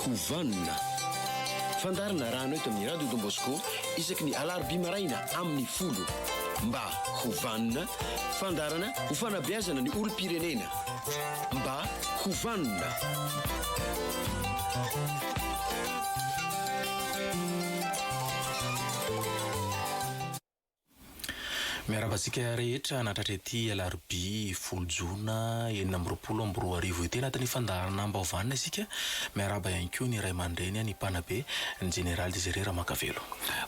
hovanina fandarina rano eto amin'ny radio Don Bosco isaky ny alarobia maraina amin'ny 10 mba hovanina fandarana ho fanabeazana ny olom-pirenena mba hovanina. miarabantsika rehetra natratrety alarobia 10 jona 2024 ity anatin'ny fandarana mba hovanina isika miaraba ihany koa ny ray aman-dreny ny mpanabe ny général Désiré Ramakavelo.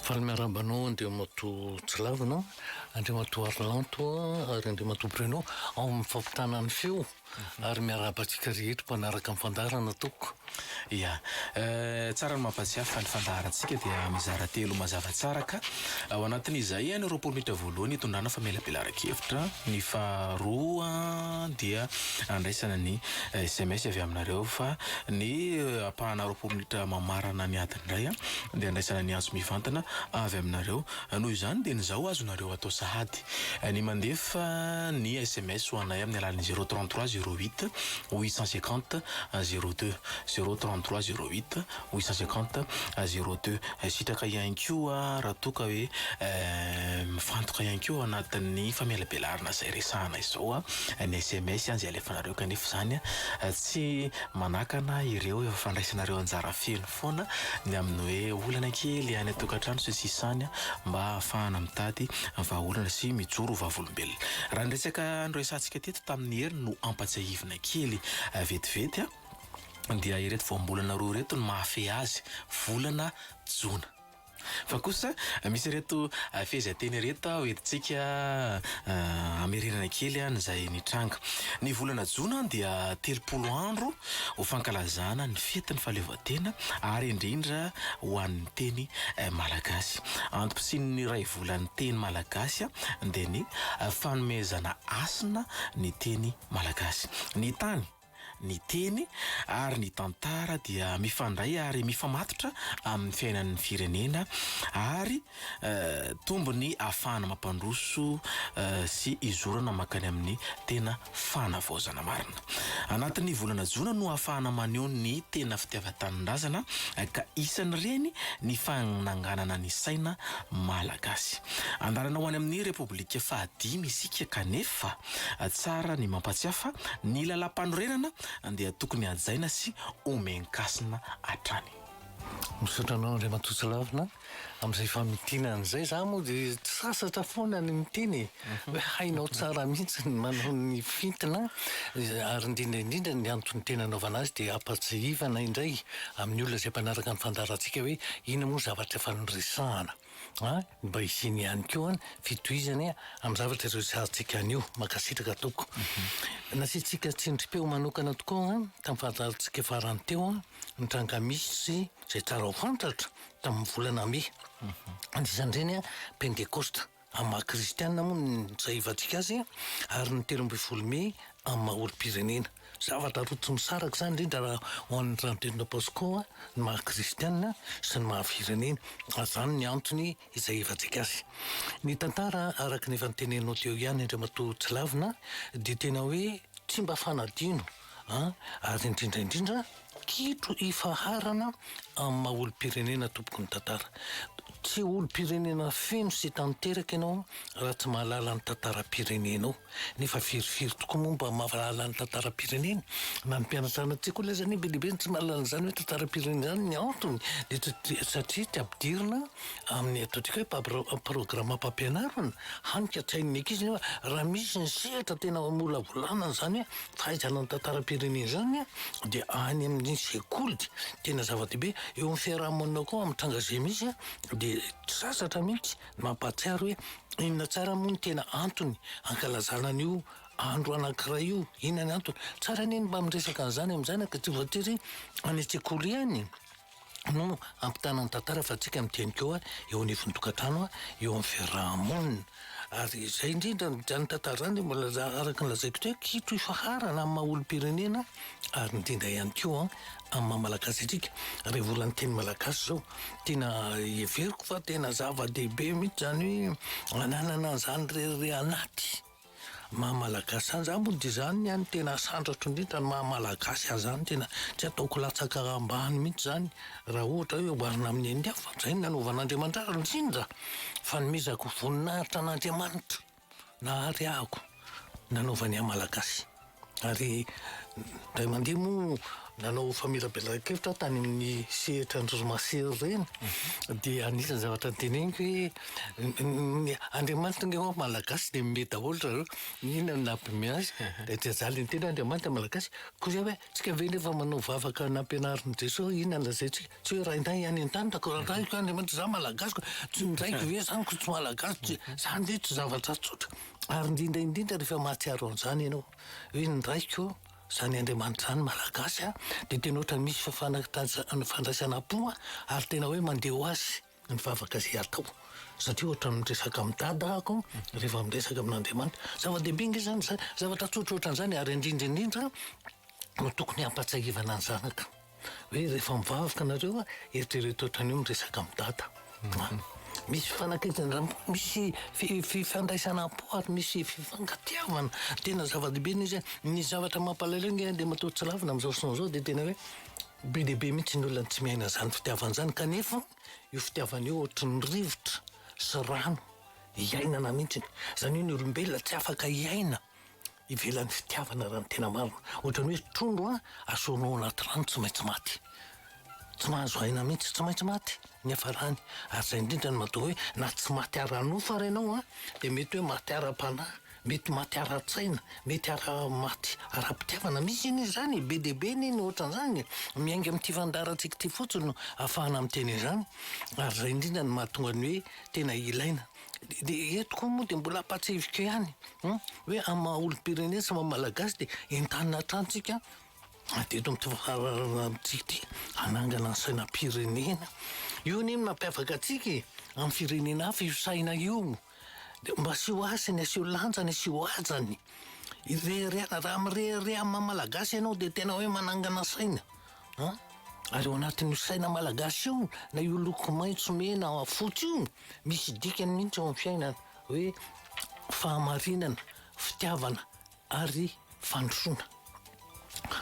Faly miarabanao Andriamato Tsilavina, Andriamato Arlanto ary Andriamato Breno ao amin'ny fampitana ny feo ary miarabantsika rehetra mpanaraka amin'ny fandarana toko. Ya, tsara ny mampatsiafa ny fandarantsika dia mizara telo mazava tsara ka ao anatin'izay ny 20 minitra voalohany itondrana famelabelara-kevitra, ny faharoa dia andraisana ny SMS avy aminareo fa ny apahana 20 minitra mamarana ny adindray dia andraisana ny azo mivantana avy aminareo. Noho izany dia nizao azonareo atao sahady ny mandefa ny SMS ho anay amin'ny alalan'ny 033 08 850 02 033 08 850 02 sitraka ihany koa raha toka hoe mifantoka ihany koa anatin'ny famelabelarana izay resahana izao ny SMS izay alefanareo kanefa izany tsy manakana ireo efa fandraisanareo anjara feno foana ny amin'ny hoe olana kely any atokantrano sy sisany mba ahafahana mitady vahaolana sy mijoro vavolombelona. Raha niretsaka androesantsika teto tamin'ny hery no ampatsiahivina kely vetivety dia ireto voambolana roa reto ny mahafe azy volana jona. Fa kosa misy reto fehezanteny reto hoentintsika amerirana kely izay nitranga. Ny volana jona dia 30 andro ho fankalazana ny fetin'ny fahaleovantena ary indrindra ho an'ny teny malagasy. Antom-pisin'ny ray volan'ny teny malagasy dia ny fanomezana asina ny teny malagasy. Ny tany, ny teny ary ny tantara dia mifandray ary mifamatotra amin'ny fiainan'ny firenena ary tombony ahafahana mampandroso sy izorana makany amin'ny tena fanavaozana marina. Anatin'ny volana jona no ahafahana maneho ny tena fitiavan-tanindrazana ka isan'ireny ny fananganana ny saina malagasy. Andarana ho any amin'ny Repoblika fahadimy isika kanefa tsara ny mampatsiafa ny lalam-panorenana dia tokony hajaina sy omenkasina hatrany. Misotranao Andriamato Tsilavina amin'izay famitinana izay za moa dia sasatra foana ny miteny hoe hainao tsara mihitsy ny manao ny fintina ary indrindraindrindra ny antony tena anaovana azy dia ampatsiahivana indray amin'ny olona izay mpanaraka ny fandarantsika hoe ina moa zavatra efa niresahana mba isiany ihany koa fitohizany amin'ny zavatra resahantsika anio makasitraka toko. Nasiantsika tsindrim-peo manokana tokoa tamin'ny fandarantsika farany teo nitranga misy izay tsara ho fantatra tamin'ny volana May. Anisan'ireny Pentecoste amin'ny maha-kristianina moa izay hivantsika azy ary ny 13 May amin'ny maha-olom-pirenena. Zavatra rotsy misaraka izany indrindra raha ho an'ny Radio Don Bosco ny maha-kristianina sy ny maha-firenena. Izany ny antony izay hivantsika azy. Ny tantara araka ny efa nitenenao teo ihany Andriamato Tsilavina dia tena hoe tsy mba fanadino ary indrindraindrindra kitro ifaharana amin'ny maha-olom-pirenena tompoko ny tantara. Tsy olom-pirenena feno sy tanteraka ianao raha tsy mahalala ny tantaram-pirenenao. Nefa firifiry tokoa moa mba mahalala ny tantaram-pirenena. Na ny mpianatra anantsika koa ilay zany belibe tsy mahalala izany hoe tantaram-pirenena izany ny antony dia satria tsy ampidirina amin'ny ataontsika hoe programma mpampianarana hanikatsain'ny ankizy nefa raha misy ny sehatra tena molavolana izany hoe fahaizana ny tantaram-pirenena izany dia any amin'ny sekoly tena zava-dehibe eo amin'ny fiarahamonina koa amin'ny tranga izay misy dia sasatra mihitsy mampahatsiaro hoe inona tsara moa ny tena antony ankalazana an'io andro anankiray io, inona ny antony tsara neny mba miresaka an'izany amin'izany ka tsy voatery any an-tsekoly ihany no ampitana ny tantara fa tsika miteny koa eo anivon'ny tokantrano eo amin'ny fiarahamonina ary izay indrindra ny tantara izany mbola araka ny lazaiko teo kitro ifaharana amin'ny maha-olom-pirenena ary indrindra ihany koa amin'ny maha-malagasy atsika. Reha volany teny malagasy zao tena everiko fa tena zava-dehibe mihitsy zany hoe ananana an'izany rerire anaty mahamalagasy any. Za moa de zany any tena sandratro indrindra ny mahamalagasy azy zany tena tsy ataoko latsaka ambany mihitsy zany raha ohatra hoe oharina amin'ny India fa zay nanaovan'Andriamanitra indrindra fanomezako voninahitra an'Andriamanitra na ary ahako nanaovany amin'ny malagasy. Ary ray mandeha moa nanao famelabelaran-kevitra tany amin'ny sehatra Andromasery reny dia anisan'ny zavatra teneniko hoe Andriamanitra nge ao malagasy de mime daholo zareo inona no nampime azy de zaly ny tena Andriamanitra malagasy koa zay hoe tsika ve nefa manao vavaka nampianarin' Jesosy inona zay tsika tsy hoe rainday any an-tany raiko Andriamanitra za malagasy tsy ndraiky ve zany ko tsy malagasy zany de tsy zavatra tsotra. Ary indrindra rehefa mahatsiaro an'izany ianao hoe ndraiko zany Andriamanitra zany malagasy de tena ohatra misy fandraisana-po ary tena hoe mandeha ho azy ny vavaka zay atao satria ohatra miresaka amin'ny dadako rehefa miresaka amin'Andriamanitra zava-dehibe nge zany zavatra tsotra ohatran'izany ary indrindra no tokony hampatsahivana ny zanaka hoe rehefa mivavaka nareo eritrereto ohatran'io miresaka amin'ny dada. Misy fanakaitrana misy fifandraisana-po ary misy fifangatiavana tena zava-dehibe izy ny zavatra mampalahelo nge de matoa tsy lavina amin'izao fotoana zao de tena hoe be dehibe mihitsy ny olona tsy miaina zany fitiavana zany kanefa io fitiavana io ohatry ny rivotra sy rano iainana mihitsy zany hoe ny olombelona tsy afaka iaina ivelan'ny fitiavana raha ny tena marina ohatran'ny hoe trondro asorina anaty rano tsy maintsy maty tsy mahazo aina mihitsy tsy maintsy maty ny hafarany ary zay indrindra ny mahatonga hoe na tsy maty ara-nofa renao de mety hoe maty ara-panahy mety maty ara-tsaina mety ara-maty ara-pitiavana misy iny zany be dehibe iny ohatran'izany miainga amin'ity fandarantsika ty fotsiny no ahafahana am'teny izany ary zay indrindra ny mahatonga ny hoe tena ilaina de eto koa moa de mbola ampatsivika ihany hoe ama olo-pirenena sy malagasy de entanina hatrantsika adeto amitsika ty anangana ny sainam-pirenena io ny mampiavaka atsika amin'ny firenena hafa io saina io de mba sy ho asiny asio lanjany asio ajany irehirehana raha mirehirehy amin'ny malagasy ianao de tena hoe manangana saina ary ao anatin'io saina malagasy io na io loko maitso mena fotsy io misy dikany mihitsy ao amin'ny fiainana hoe fahamarinana fitiavana ary fandrosoana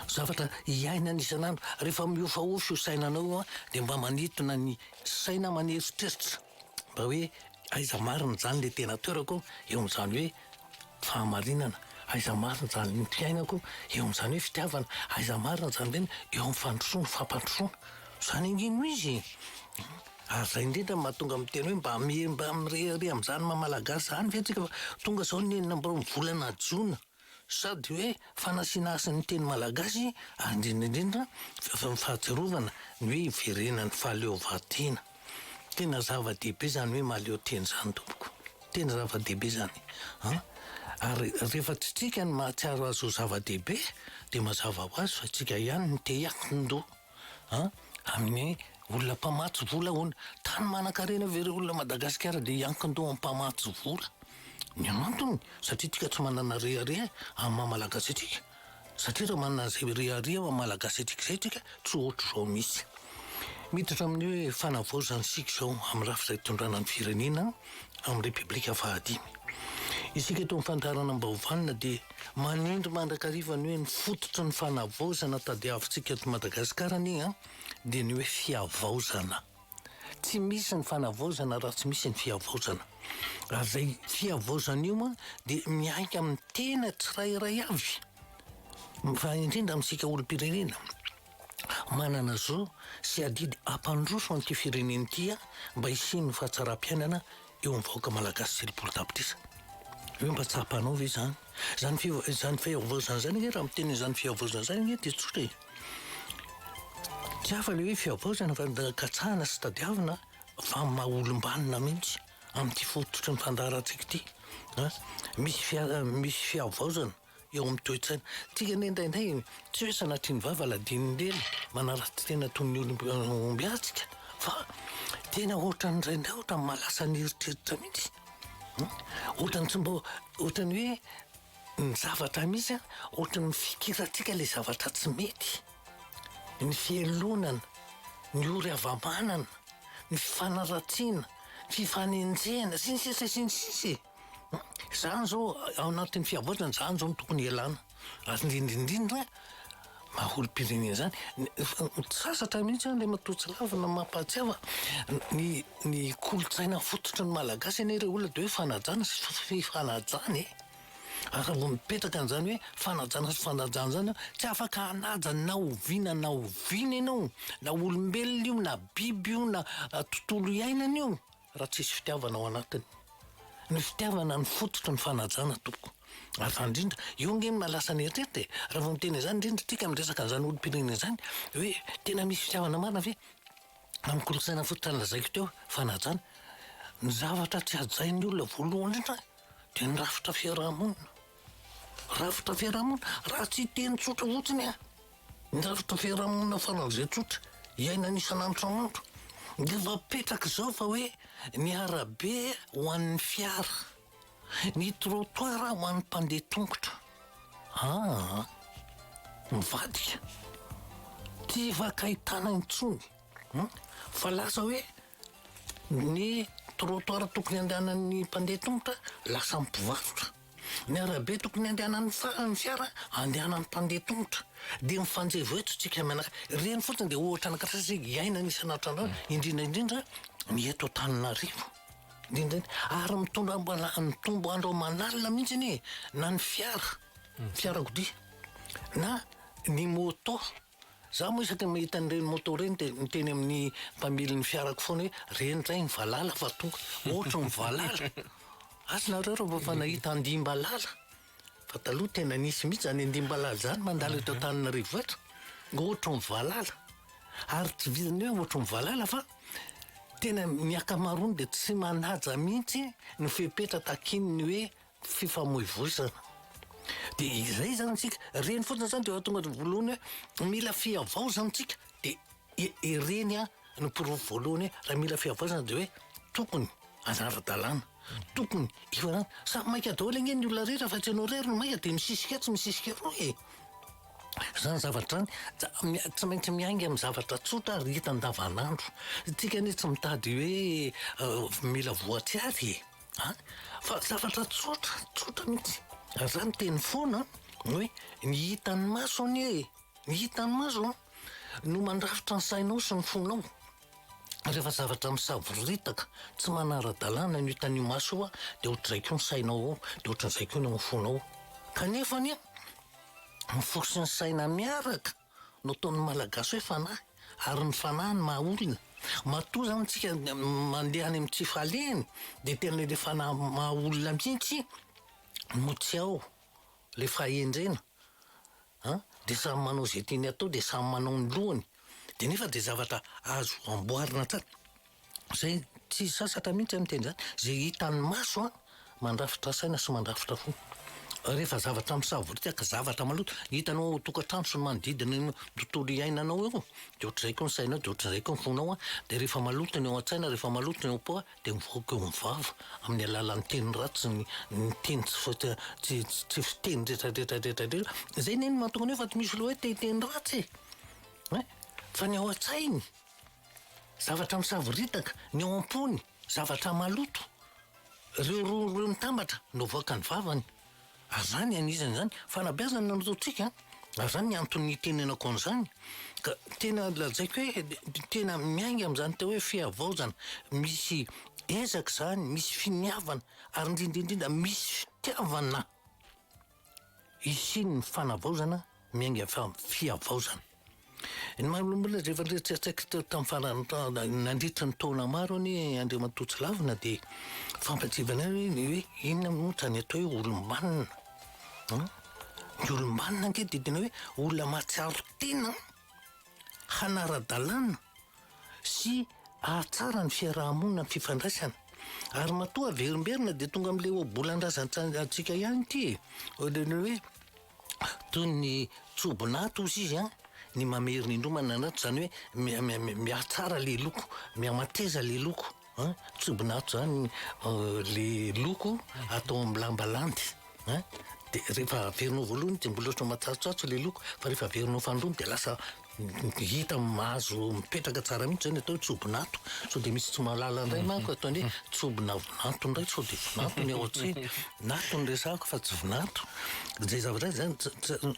zavatra iainana isan'andro rehefa miofaofy io sainanao de mba manitona ny saina maneritreritra mba hoe aiza marina zany le tena toerako eo amin'izany hoe fahamarinana aiza marina zany ny fiainako eo amin'izany hoe fitiavana aiza marina zany reny eo amin'ny fandrosoana fampandrosoana zany ingino izy ary zay indrindra mahatonga amin'ny teny hoe mba mirehirehy amin'izany mamalagasy zany fetsika fa tonga zao ny enina amby roa volana Jona sady hoe fanasiana asan'ny teny malagasy ary indrindra fahatsiarovana ny hoe iverenan'ny fahaleovatenina tena zava-dehibe zany hoe mahaleo teny zany tompoko tena zava-dehibe zany ary rehefa tsy tsika ny mahatsiaro azy ho zava-dehibe de mazava ho azy fa tsika ihany ny te hiankin-doha amin'ny olona mpamatsy vola hono tany manan-karena vereo olona Madagasikara de hiankin-doha amin'ny mpamatsy vola ny antony satria tika tsy manana rehareha amin'ny malagasy atsika satria raha manana zay rehareha amin'ny malagasy atsika zay tsika tsy ohatry zao misy miditra amin'ny hoe fanavaozany sika zao amin'ny raha izay tondrana ny firenena amin'ny repiblika fahadimy isika eto mifantarana mbaovanina de manindry mandrakariva ny hoe ny fototry ny fanavaozana tadiavintsika eto Madagasikara iny de ny hoe fiavaozana tsy misy ny fanavaozana raha tsy misy ny fiavaozana raha zay fiavaozana io de miainga amin'ny tena tsirairay avy fa indrindra amintsika olo-pirenena manana zao sy adidy ampandroso an'ity firenena ity mba hisiny fahatsaram-piainana eo amin'ny vahoaka malagasy telopolo tapitrisa hoe mba tsapanao ve zany zany fiavaozana zany hoe raha miteny zany fiavaozana zany hoe de tsotra tsy hafa le hoe fiavaozana fa katsahana sy tadiavina fa maha-olombanina mihitsy amin'ity fototry ny fandarantsika ity misy fiavaozana eo amin'ny toe-tsaina tsika nendraindray tsy hoe sanatriany vava ladiny lely manaraty tena toy ny olomby atsika fa tena ohatran'ndraindray ohatran'ny malasa ny eritreritra mihitsy ohatrany tsy mba ohatrany hoe ny zavatra misy ohatrany fikiratsika le zavatra tsy mety ny fielonana ny ory avamanana ny fifanaratsiana fifanenjena sinsisy Zany zao ao anatin'ny fiavotana zany zao no tokony ialana ary indrindraindrindra maha-olom-pirenena zany sasatra mihitsy le matotsy lavina mampahatsiava ny kolotsaina fototra ny malagasy ane ireo olona de hoe fanajana sy fifanajany raha vao mipetraka an'izany hoe fanajana sy fanajana zany tsy afaka hanaja na oviana na oviana ianao na olombelona io na biby io na tontolo iainana io raha tsisy fitiavana ao anatiny ny fitiavana ny fototra ny fanajana toko ary zany indrindra io nge malasa ny eritreritra raha vao miteny zany indrindra tika miresaka an'izany olom-pirenena zany hoe tena misy fitiavana marina ve amin'ny kolotsaina fototra ny lazaiko teo fanajana ny zavatra tsy ajain'ny olona voalohany indrindra dia ny rafitra fiarahamonina raha tsy teny tsotra fotsiny ny rafitra fiarahamonina faran'izay tsotra iaina n'isan'andro san'andro de vapetraka zao fa hoe ny arabe ho an'ny fiara ny trottoir ho an'ny mpandeha tongotra mivadika ty vakahitana intsony fa lasa hoe ny trottoir tokony andehanan'ny mpandeha tongotra lasa mipivarotra ny arabe tokony andehanan'ny fiara andehanan'ny mpandeha tongotra de mifanjevoeto tsika menaka reny fotsiny de ohatra anakatra sy iaina n'isan'andro indrindraindrindra mieto Antananarivo indrindraindra ary mitombo andro manalina mihitsy na ny fiarakodia na ny moto za moa isaky mahita an'ireny moto reny de miteny amin'ny mpamily ny fiarako foana hoe reny ray ny valala fa tonga ohatra ny valala azy nareo raha fa nahita andimbalala fa taloha tena nisy mihitsy zany andimbalala zany mandalo eto Antananarivo eto ohatra ny valala ary tsy vidiny hoe ohatra ny valala fa tena miakamarony de tsy manaja mihitsy ny fepetra takin'ny hoe fifamoivoizana de izay zany tsika reny fotsiny zany de tonga voalohany hoe mila fiavaozana tsika de ireny ny pirofo voalohany hoe raha mila fiavaozana de hoe tokony anara-dalàna tokony ifanana samy maika daholo nge ny olona rehetra fa tsy anao rery no maika de misisika tsy misisika roa zany zavatra zany tsy maintsy miainga amin'ny zavatra tsotra ary hita andavanandro tsika ne tsy mitady hoe mila voatsiary fa zavatra tsotra mihitsy ary zany teny foana hoe ny hitan'ny maso ny hitan'ny maso no mandrafitra ny sainao sy ny fonao rehefa zavatra misavoritaka tsy manara-dalàna ny hitan'io maso io de ohatr'izay koa ny sainao ao de ohatr'izay koa ny fonao kanefa ny miforsy ny saina miaraka no ataon'ny malagasy hoe fanahy ary ny fanahy ny maha olona matoa zany tsika mandeha any amin'ny tsy faleny de tena le fanahy maha olona mihitsy no tsy ao le fahendrena de samy manao zay tiany atao de samy manao ny lohany de nefa de zavatra azo amboarina tsara zay tsy sasatra mihitsy am'teny zany zay hitan'ny maso mandrafitra saina sy mandrafitra fo rehefa zavatra misavoritaka zavatra maloto hitanao tokantrano sy ny manodidina ny tontolo iainanao eo de ohatr'izay koa ny sainao de ohatr'izay koa ny fonao de rehefa maloto ny ao an-tsaina rehefa maloto ny ao am-po de mivoaka eo mivava amin'ny alalan'ny teny ratsy ny teny tsy fiteny retraretraretraretra zay neny mahatonga fa tsy misy loha hoe teny ratsy fa ny ao an-tsainy zavatra misavoritaka ny ao am-pony zavatra maloto reo mitambatra no voaka ny vavany ary zany anisany zany fanabeazana nanototsika ary zany ny antony tenenako an'izany ka tena lazaiko hoe tena miainga am'izany teo hoe fiavaozana misy ezaka zany misy finiavana ary indrindraindrindra misy fitiavana isiny ny fanavaozana miainga fiavaozana ny mahalombola rehefa retsaitsaika teo tamin'ny farany nandritra ny taona maro any Andriamatotsy Lavina de fampatsivana hoe inona motra ny atao hoe olombanina ny olombanina nge de tena hoe olona mahatsiaro tena hanara-dalàna sy ahatsara ny fiarahamonina ny fifandraisana ary matoa averimberina de tonga am'le obolan-drazantsika ihany ty hoe toy ny tsobinato ozy izy ny mameriny indromana anaty zany hoe miatsara le loko miamateza le loko tsobinato zany le loko atao amin'ny lamba landy dia rehefa averinao voalohany dia mbola ohatranao matsarotsatso ilay loko fa rehefa averinao fandroany dia lasa hita mahazo mipetraka tsara mihitsy zany atao hoe tsobinato so dia misy tsy mahalala indray manko ataony hoe tsobinavinato indray so dia vinato ny ao an-tsena nato ny resako fa tsy vinato zay zavatra zany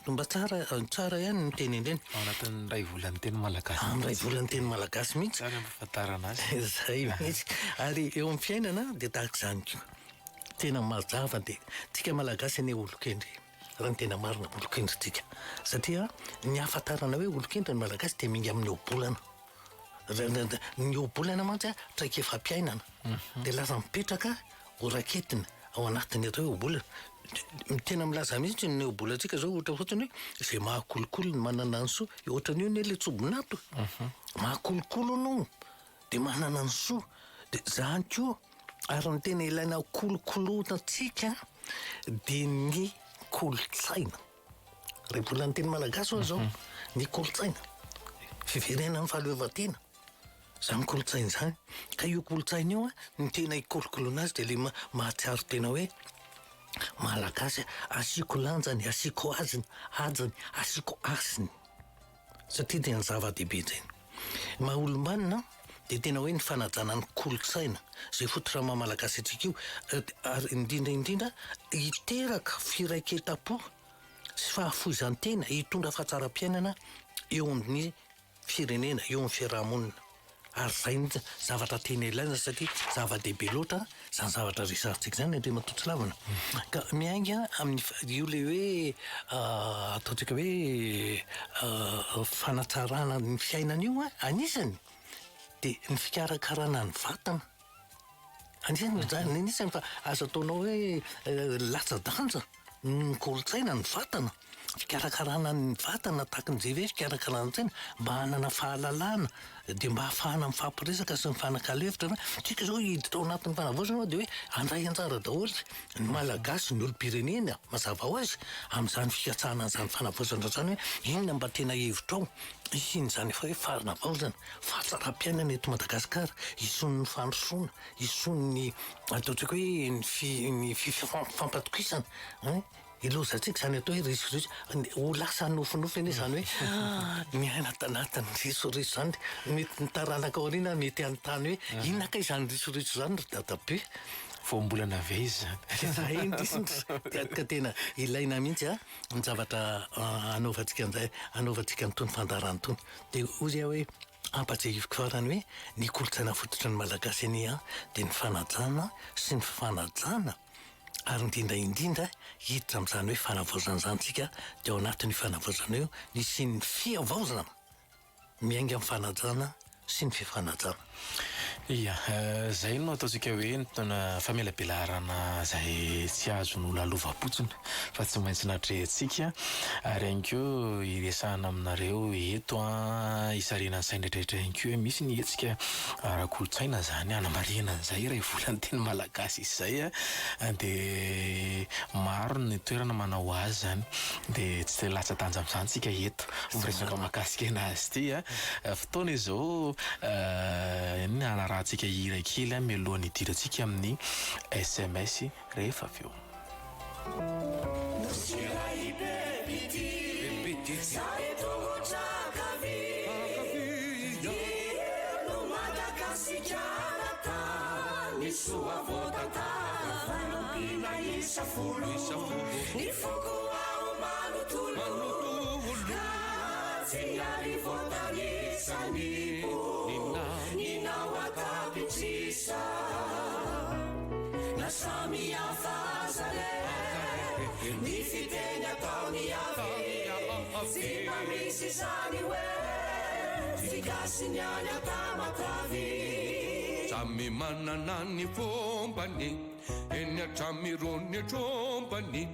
mba tsara ihany ny teny indreny ao anatin'ny ray volan'ny teny malagasy am'ray volan'ny teny malagasy mihitsy tsara ampafantarana azy zay mihitsy ary eo amin'ny fiainana dia tahaka izany koa tena mazava dia tsika malagasy ane olokendry raha ny tena marina olokendrytsika satria ny ahafantarana hoe olokendry ny malagasy dia mingy amin'ny obolana ny obolana mantsy a traika efa mpiainana dia lasa mipetraka ho raketina ao anatin'ny atao hoe obolana tena milaza mihitsy ny obolantsika zao ohatra fotsiny hoe zay mahakolokolo ny manana ny soa ohatran'io ny le tsobinato mahakolokolo anao dia manana ny soa dia zany koa ary ny tena ilaina kolokolonatsika dia ny kolotsaina ray volan'ny teny malagasy oa zao ny kolotsaina fiverenan'ny fahaleovan-tena zany kolotsaina zany ka io kolotsaina io a ny tena ikolokoloana azy dia le mahatsiaro tena hoe malagasy asiko lanjany asiko aziny ajany asiko asiny satria dia ny zava-dehibe zany maha olombanina dia tena hoe ny fanajana ny kolotsaina zay fototra maha-malagasy atsika io ary indrindraindrindra hiteraka firaiketam-po sy fahafoizan-tena hitondra fahatsara-piainana eo amin'ny firenena eo amin'ny fiarahamonina ary zay ny zavatra tena ilaina satria zava-dehibe loatra zany zavatra resarintsika zany andre matotso lavana ka miainga amin'ny io le hoe ataontsika hoe fanatsarana ny fiainana io a anisany dia ny fikarakarana ny vatana anisany fa azo ataonao hoe latsa-danja ny kolotsaina ny vatana fikarakarana ny vatana tahaka n'izay hoe fikarakarana ny tsaina mba hanana fahalalana dia mba hahafahana mifampiresaka sy mifanankalevitra na tsika zao hiditra ao anatin'ny fanavaozana dia hoe andray anjara daholo ny malagasy ny olom-pirenena mazava ho azy amin'izany fikatsahana an'izany fanavaozana zany hoe inona mba tena hevitra ao isin'izany efa hoe fanavaozana fahatsara-piainana eto Madagasikara ison'ny fandrosoana ison'ny ataontsika hoe ny fifampatokisana ilozantsika zany atao hoe risoriso ho lasa nofinofy anie zany hoe miaina tanatiny risoriso zany mety nitaranaka ao ariana mety anontany hoe inona ka izany risoriso zany ry dadabe voambolana ve izy zay indrisiny ka tena ilaina mihitsy a ny zavatra anaovantsika nytony fandarany tony dia ozy hoe ampatsahiviko farany hoe ny kolotsaina fototra ny malagasy any a dia ny fanajana sy ny fanajana ary indrindraindrindra hiditra amin'izany hoe fanavaozana zanytsika dia ao anatin'ny fanavaozana io ny sy ny fiavaozana miainga amin'ny fanajana sy ny fifanajana ia zay no ataontsika hoe nitona famelabelarana zay tsy azon'olo alovapotsiny fa tsy maintsy natrehantsika ary ihany koa iresahana aminareo eto a isarenany saina rehetrarehetra ihany koa misy ny hetsika ara-kolotsaina zany anamariana zay ray volan'ny teny malagasy izy zay a dia maro ny toerana manao azy zany dia tsy latsa-danja amin'izany tsika eto miresaka mahakasika anazy ty a fotoana izao ny anarahantsika hira kely mialohan'ny hidirantsika amin'ny SMS rehefa avy eo Nasami afazale ni fitenya tauni avi sima misi zani we fikasi nyanya kama kavi Chami mananani fombani enya chami roni chombani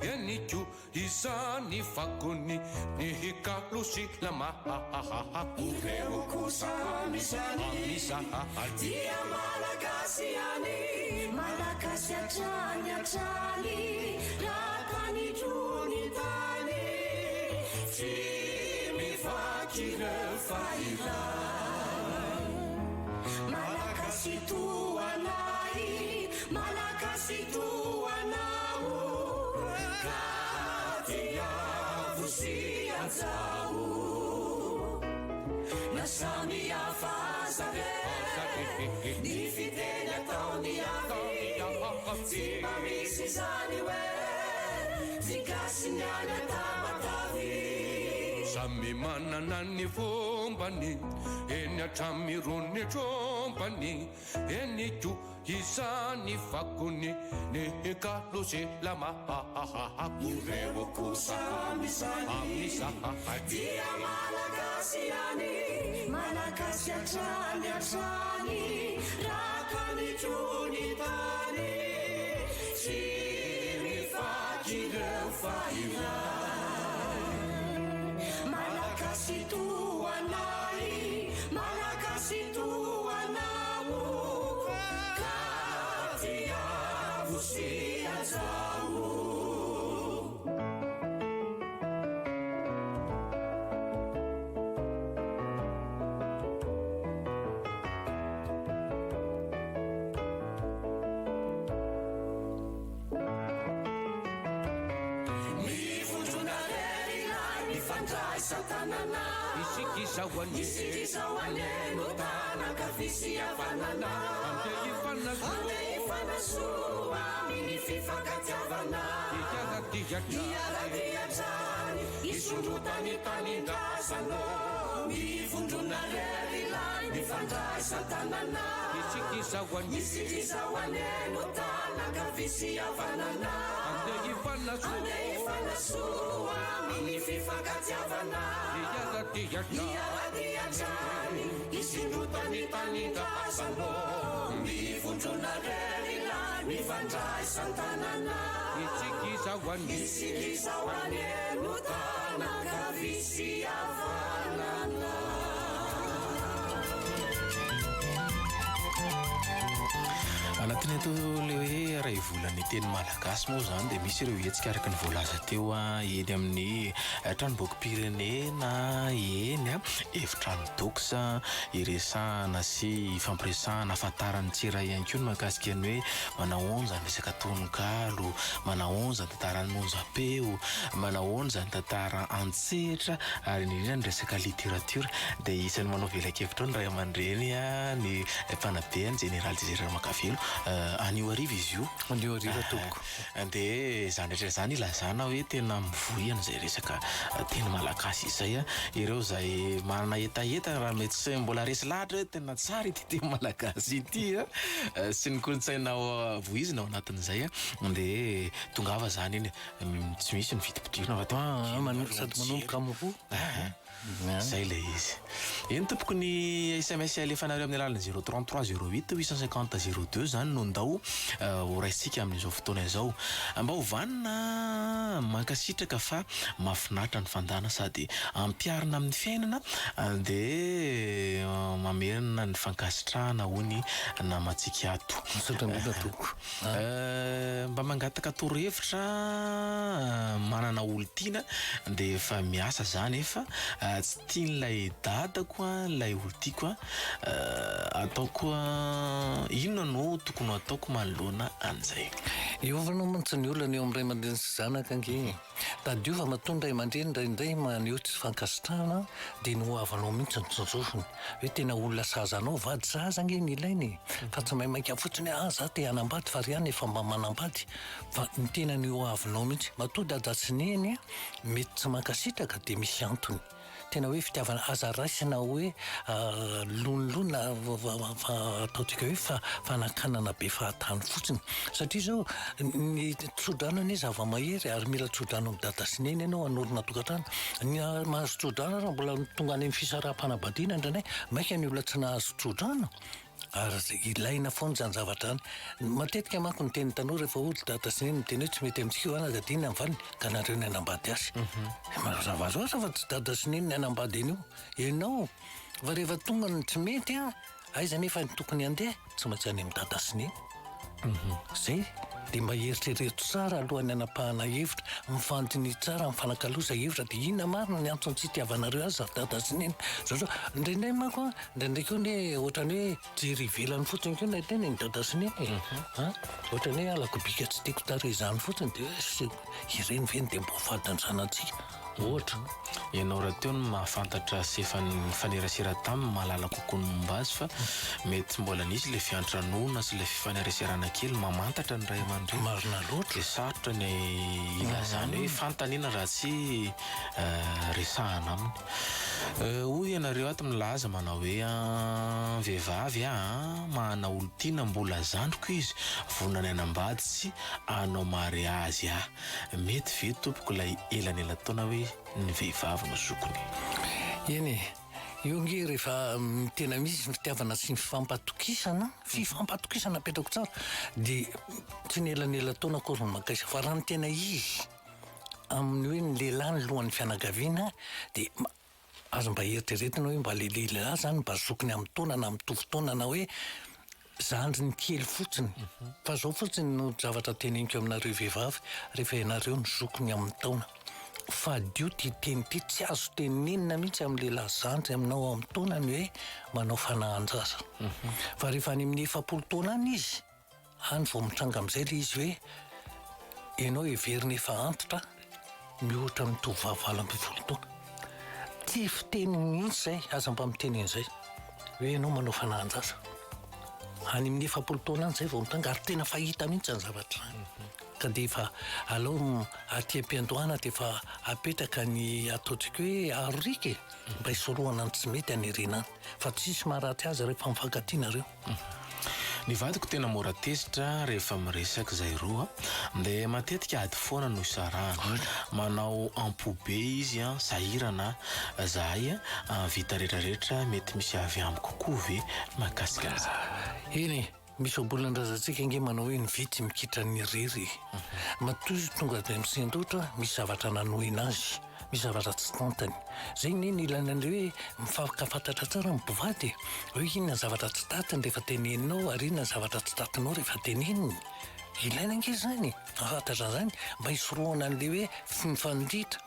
yani chu isani fakuni ni hikalusi lama Ureu kusami sani Dia Malagasiani Malagasia chanya chali Ratani juni tani Timi fakire faila Malagasi tu anai Malagasi tu anau Siazao na sami afazare ni fiteny ataony avy tsy mba misy zany hoe tsy gasy ny any atamatavy samy manana ny fombany eny atramirony trombany eny ko isany fakony ny kalosy ireo kosa amizany dia malagasy any malagasy atrany atrany rakanitrony tany tsy mifaky ireo fahirany malagasy toanay malagasy toanao ka tiavo siazao Satanana isikizawanye notana kafisi avanana andeifanasoa minififakatiavana iaradiatrany isondrotanitanindrasano mivondrona rerilay mifandray satanana isikizawanye notana kafisi avanana andeifanasoa minififakatiavana iaradiatrany isondrotanitanindrasano mivondrona rerilay mifandray satanana isikizawanye notana kafisi avanana anatiny ato le hoe raha ivolany teny malagasy moa zany dia misy ireo hetsika araka ny voalaza teo eny amin'ny tranombokim-pirenena eny efitrano doxa iresahana sy fampiresahana ahafantarany tsira ihany koa no mahakasika ny hoe manaonja ny resaka tononkalo manaonja ny tantarany monjapeo manaonja ny tantara antsetra ary indrindra ny resaka littérature dia isan'ny manao velakevitra ny ray aman-dreny ny mpanabeany général Désiré Makavelo anio ariva izy io anio ariva toko dia zany rehetra zany ilazana hoe tena mivoy an'izay resaka teny malagasy izay ireo zay manana etaeta raha mety sy mbola resy lahatra hoe tena tsara ity teny malagasy ity sy ny kolotsainao voizina ao anatin'izay dia tongava zany iny tsy misy ny vidim-pidirana sady manomboka amroa zay le izy eny tompoko ny SMS alefanareo amin'ny alalany 033 08 850 02 zany no ndao horaisika amin'izao fotoana izao mba hovanina mankasitraka fa mahafinaritra ny fandana sady ampiarina amin'ny fiainana dia mamerina ny fankasitrahana hony namatsika ato mba mangataka torohevitra manana olo-tiana dia efa miasa zany efa tsy tian'ilay dadako ilay olo-tiako ataoko inona no tokony ataoko manoloana an'izay iovanao mantsy ny olana eo amin'ray aman-dreny sy zanaka ange tadiova matony ray aman-dreny indraindray maneo tsy fankasitrahana dia no avanao mihitsy ny tsontsofony hoe tena olona sazanao vady zaza ange ny ilainy fa tsy mahay mainka fotsiny za te hanambady fa ry any efa mba manambady fa ny tena ny avinao mihitsy matody adatsiny mety tsy mankasitraka dia misy antony tena hoe fitiavana aza raisina hoe lonilona ataontsika hoe fanakanana be fahatany fotsiny satria zao ny tsodrano anie zava-mahery ary mila tsodrano amin'ny dada sineny ianao anorona tokantrano ny mahazo tsodrano raha mbola tonga any amin'ny fisaraha-panambadiana indranay maika ny olona tsy nahazo tsodrano ary ilaina foana zany zavatra any matetika manko ny teny tanora rehefa olo dada sineny miteny hoe tsy mety amintsika anadadina amin'valiny ka nareo ny anambady azy mazavazoaza fa tsy dada sineny ny anambady eny io ianao fa rehefa tonga ny tsy mety aiza nefa ny tokony andeha tsy maintsy any amin'ny dada sineny zay dia mba eritrereto tsara alohan'ny anapahana hevitra mifantony tsara mifanakaloza hevitra dia inona marina ny antony tsy itiavanareo azy dada sy neny zao indraindray manko a ndraindraiky io ny ohatrany hoe jery ivelany fotsiny keo na tena ny dada sy neny ohatrany hoe alako bika tsy tiako tare izany fotsiny dia ireny veny dia mbo fadany zanatsika ohatra ianao raha teo no mahafantatra sy efa mifanerasera taminy mahalala kokoa ny momba azy fa mety mbola nisy le fiantranona sy le fifaneraserana kely mamantatra ny ray aman-dreny marina loatra dia sarotra ny ilazany hoe fantaniana raha tsy resahana aminy hoy ianareo ato milaza manao hoe vehivavy mahana olo tiana mbola zandriko izy vonany anambady sy anao mariazy mety ve tompoko ilay elanela taona hoe ny vehivavy no zokony eny io nge rehefa tena misy fitiavana sy fifampatokisana petrako tsara dia tsy ny elanela taona kory ny makaisa fa raha ny tena izy amin'ny hoe ny lehilahy ny lohan'ny fianakaviana dia azo mba eritreretina hoe mba lehilahy zany mba zokony amin'ny taona na mitovy taona na hoe zandry ny kely fotsiny fa zao fotsiny no zavatra teneniko aminareo vehivavy rehefa ianareo ny zokony amin'ny taona fa dio ty teny ty tsy azo tenenina mihitsy amin'ny lehilahy zandry aminao amin'ny taona ny hoe manao fanahan-jasa fa rehefa any amin'ny 7 taona any izy any vao mitranga amin'izay le izy hoe ianao heverina efa antitra mihoatra amin'ny tovavavy 20 taona ty fiteny mihitsy zay aza mba miteny an'izay hoe ianao manao fanahan-jasa any amin'ny 7 taona any zay vao mitranga ary tena fahita mihitsy ny zavatra ka dia efa alao aty am-piandohana dia efa apetraka ny ataontsika hoe arorika mba hisorohana ny tsy mety anirena any fa tsisy maharatsy azy rehefa mifankatianareo ny vadiko tena mora tezitra rehefa miresaka zay roa dia matetika ady foana no isarahana manao ampobe izy sahirana zahay vita rehetrarehetra mety misy avy amiko kokoa ve mahakasika eny misy obolan-drazantsika nge manao hoe ny vitsy mikitra ny rery matozy tonga dia misendotra misy zavatra nanohina azy misy zavatra tsy tantany zay neny ilana an'le hoe mifakafantatra tsara mipivady hoe inona zavatra tsy tatiny rehefa teneninao ary inona zavatra tsy tatinao rehefa teneniny ilaina nge zany afantatra zany mba hisorohana an'le hoe mifandritra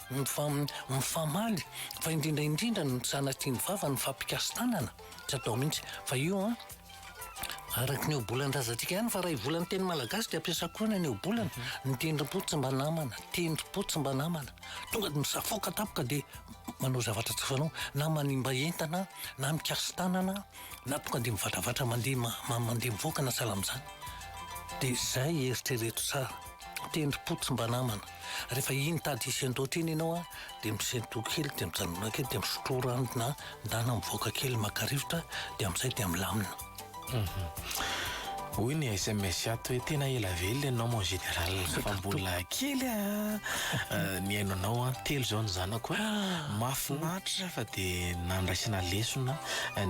mifamaly fa indrindraindrindra ny sanatry ny vava ny fampikasotanana tsy atao mihitsy fa io araky ny obolan-drazantsika ihany fa raha ivolany teny malagasy dia ampiasako foana ny obolana ny tendrim-potsy mba namana tendrim-potsy mba namana tonga dia misafoka tapoka dia manao zavatra tsy fanao na manimba entana na mikasitanana na tonga dia mivadravatra mandeha mivoaka na sahala amin'izany dia zay eritrereto tsara tendrim-potsy mba namana rehefa iny tady isendoatra iny ianao dia misento kely dia mijanona kely dia misotro rano na ndana mivoaka kely makarivotra dia amin'izay dia milamina hoy ny SMS ato hoe tena ela velona ianao mon général fa mbola kely ny hainonao telo zao ny zanako mahafinaritra fa dia nandraisana lesona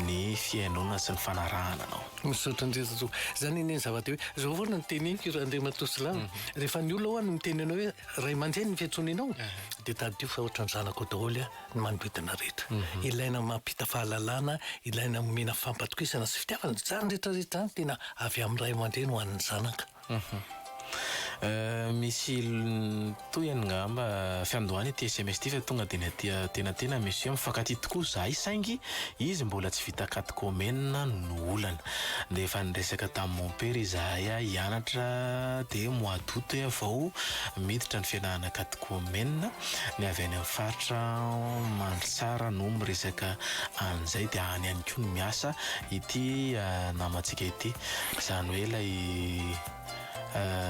ny fiainona sy ny fanarahana anao misaotra ndreto zany iny zavatra hoe zao foana ny teneniko raha Andriamantosilava rehefa ny olona ho any miteny anao hoe ray aman-dreny ny fiantsoninao dia tadio fa ohatran'ny zanako daholo ny manodidina rehetra ilaina mampita fahalalana ilaina momena fampatokisana sy fitiavana tsara rehetrarehetra zany tena avy amin'ny ray aman-dreny ho an'ny zanaka misy toyany ngamba fiandohany ity SMS ty fa tonga dia tena misy mifankaty tokoa zahay saingy izy mbola tsy vita katikomenina no olana dia efa niresaka tamin'ny mompera izahay hianatra dia moadoto avao miditra ny fianahana katikomenina ny avy any amin'ny faritra mandry tsara no miresaka an'izay dia any ihany koa no miasa ity namantsika ity zany hoe ilay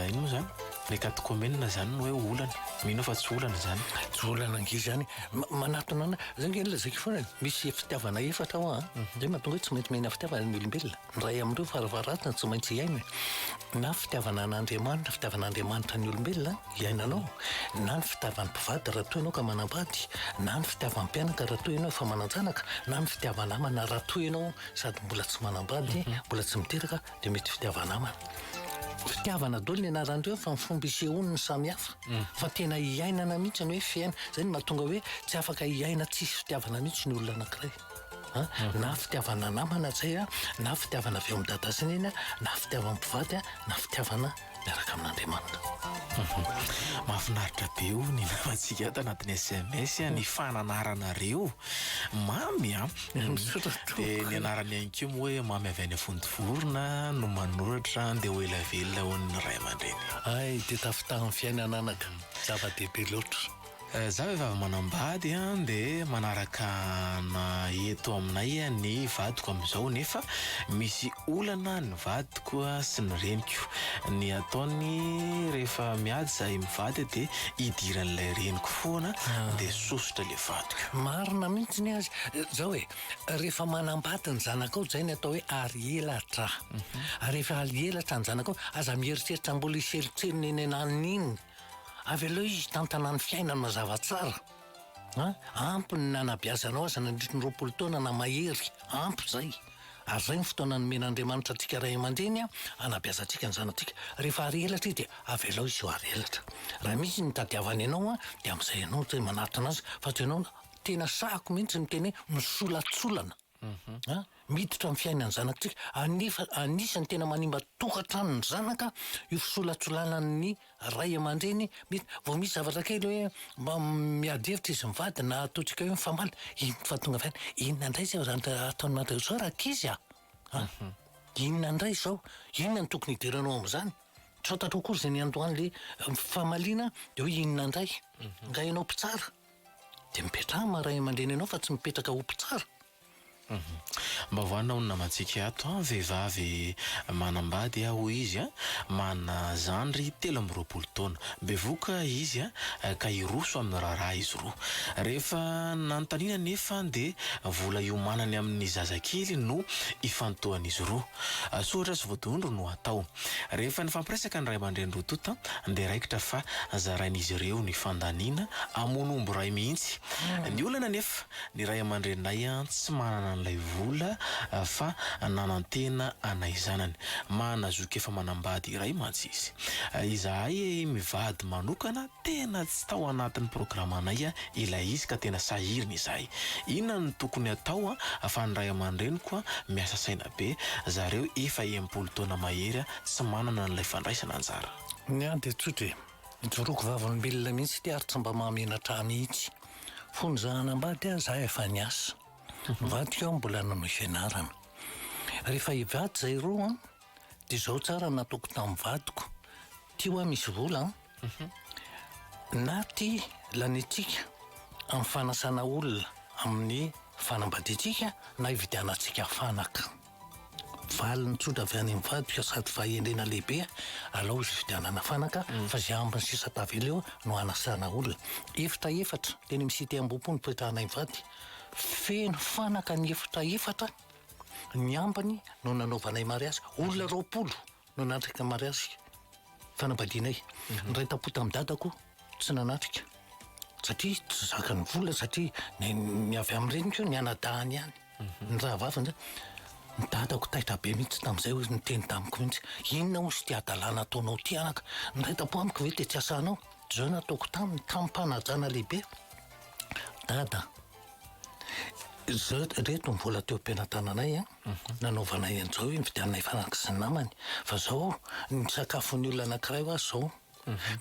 ino moa zany le katikomenina zany no hoe olana mino fa tsy olana zany tsy olana nge zany manatonana zay nge nylazako foana misy fitiavana efatra ao zay mahatonga hoe tsy maintsy mena fitiavana ny olombelona ray amin'ireo faravaratana tsy maintsy hiaina na fitiavana an'Andriamanitra fitiavan'Andriamanitra ny olombelona hiainanao na ny fitiavan'ny mpivady raha toa ianao ka manambady na ny fitiavan'ny mpianaka raha toa ianao efa mananjanaka na ny fitiavanamana raha toa ianao sady mbola tsy manambady mbola tsy miteraka dia mety fitiavanamana fitiavana dolo ny anaran'ireo fa mifomba isehony ny samihafa fa tena hiainana mihitsy ny hoe fiaina zay ny mahatonga hoe tsy afaka hiaina tsisy fitiavana mihitsy ny olona anankiray na fitiavana namana zay na fitiavana avy amin'ny dada sy neny na fitiavana mpivady na fitiavana miaraka amin'Andriamanitra. Mahafinaritra be io ny namantsika ato anatin'ny SMS ny fananaranareo mamy a dia ny anarany ihany koa moa hoe mamy avy any Fontovorona no manoratra dia ho elavelona ho ny ray aman-dreny. Ay, dia tafitahin'ny fiainana anaka zava-dehibe loatra. Zaho efa avy manambady a dia manaraka na eto aminay ny vadiko amin'izao nefa misy olana ny vadiko sy ny reniko. Ny ataony rehefa miady zahay mivady dia idiran'ilay reniko foana dia sosotra ilay vadiko. Marina mihitsy ny azy. Zao hoe rehefa manambady ny zanakao zay ny atao hoe arielatra. Rehefa arielatra ny zanakao aza mieritreritra mbola iselotserony eny ananiny iny. Avy aloha izy tantanany fiainana mazava tsara. Ampy ny nanabeazanao aza nandritry ny 20 taona na mahery. Ampy zay. Ary zay ny fotoana nomen'Andriamanitra antsika ray aman-dreny anabeazantsika ny zanatsika. Rehefa arielatra izy dia avy aloha izy ho arielatra. Raha misy ny tadiavany ianao dia amin'izay ianao zay manaritra anazy. Fa tsy ianao tena sahako mihitsy ny teny hoe misolatsolana. Miditra amin'ny fiainan'ny zanakitsika. Anisany tena manimba tokantrano ny zanaka io fisolatsolanan'ny ray aman-dreny. Vao misy zavatra kely hoe mba miady hevitra izy mivady na ataontsika hoe mifamaly, fahatonga fiaina inona indray zay ataony mandrao zao raha kizy inona indray zao, inona ny tokony hidiranao amin'izany. Tsy fantatro akory zay ny andohan'le famaliana dia hoe inona indray nga ianao mpitsara dia mipetraha ray aman-dreny ianao fa tsy mipetraka ho mpitsara. Mba voanao ny namantsika ato vehivavy manambady hoy izy mana zandry 13 taona. Bevoka izy ka iroso amin'ny raharaha izy roa. Rehefa nanontaniana nefa dia vola iomanany amin'ny zazakely no ifantohan'izy roa. Soratra sy voadondro no atao. Rehefa nifampiresaka ny ray aman-dreny roa tota dia raikitra fa zarain'izy ireo ny fandaniana amonombo ray mihitsy. Ny olana nefa ny ray aman-drenay tsy manana an'ilay vola fa nanantena anay zanany. Manazoky efa manambady iray mantsy izy. Izahay mivady manokana tena tsy tao anatin'ny programanay ilay izy ka tena sahirina izahay. Inona no tokony atao fa ny ray aman-dreniko miasa saina be, zareo efa 30 taona mahery tsy manana an'ilay fandraisana anjara. Ny dia tsotra joroko vavolombelona mihitsy ty ary tsy mba mahamenatra mihitsy. Fony zanambady zahay efa niasa. Mivadika aho mbola nanao fianarana. Rehefa hivady zay roa dia izao tsara nataoko tamin'ny vadiko. Tia misy vola na tia lanetsika amin'ny fanasana olona amin'ny fanambadiantsika na hividianantsika fanaka. Valiny tsotra avy any mivadika sady fahendrena lehibe alao izy vidianana fanaka fa zay ambiny sisa taveleo no anasana olona. Efatra teny misity ambopony poetrahanay mivady. Feno fanaka ny efatra ny ambany no nanaovanay mariazy. Olona 20 no natrika mariazy fanambadianay. Ray tapota amin'ny dadako tsy nanatrika satria tsy zaka ny vola, satria ny avy amin'ireny ny anadahany ihany. Ny raha vavany ny dadako taitra be mihitsy tamin'izay hoe niteny tamiko mihitsy, inona hozy ty adalana ataonao ty anaka? Ny ray tapo amiko ve te tsy asanao? Zao nataoko taminy kampanajana lehibe. Dada reto ny vola teo am-pianatananay nanaovanay an'izao hoe mividianay fanaka sy ny namany. Fa zao ny sakafon'ny olona anankiray ho azy zao.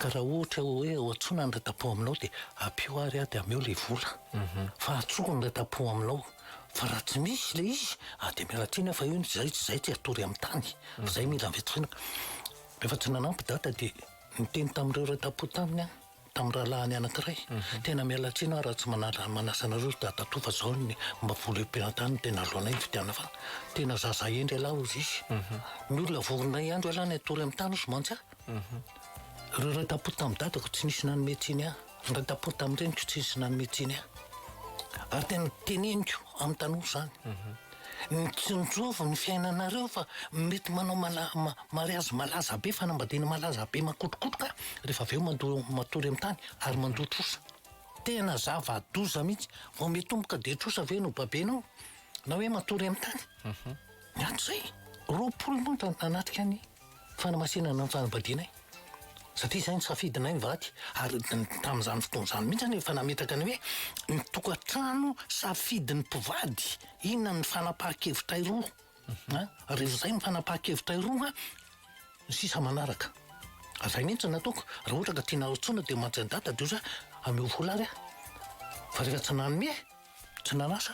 Ka raha ohatra hoe hoatsona ny ray tapo aminao dia ampio ary dia ameo le vola. Fa atsoko ny ray tapo aminao. Fa raha tsy misy le izy dia mialatrina fa io zay tsy atory amin'ny tany. Zay mila vetrina. Rehefa tsy nanampy data dia niteny tamin'ireo ray tapo taminy tamin'ny rahalahiny anankiray. Tena mialatrina raha tsy manasa anareo data to fa zao ny mba vola am-pianatany tena alohanay vidiana fa tena zaza endry alahy ozy izy. Ny olona voronay andro alahy ny atory amin'ny tany ozy mantsy Ireo ray tapo tamin'ny dadako tsy nisy nanometsiny Ny ray tapo tamin'ireny tsy nisy nanometsiny Ary tena teneniko amin'ny tanora zany. Tsy nijova ny fiainanareo fa mety manao mariazy malaza be, fanambadiana malaza be makotrokotroka rehefa aveo matory amin'ny tany ary mandotrosa. Tena zava-doza mihitsy. Vao metomboka dia trosa aveo no babenao na hoe matory amin'ny tany. Nyato zay 20 moa nanatrika ny fanamasinana ny fanambadianay. Satria izay ny safidinay mivady ary tamin'izany fotoan'izany mihitsy efa nametraka ny hoe ny tokantrano safidin'ny mpivady inona ny fanapahan-kevitray roa. Rehefa izay ny fanapahan-kevitray roa ny sisa manaraka Azay mihitsy nataoko raha ohatra ka tiana tsoina dia manjandata dia oza ame volary fa rehefa tsy nanome tsy nanasa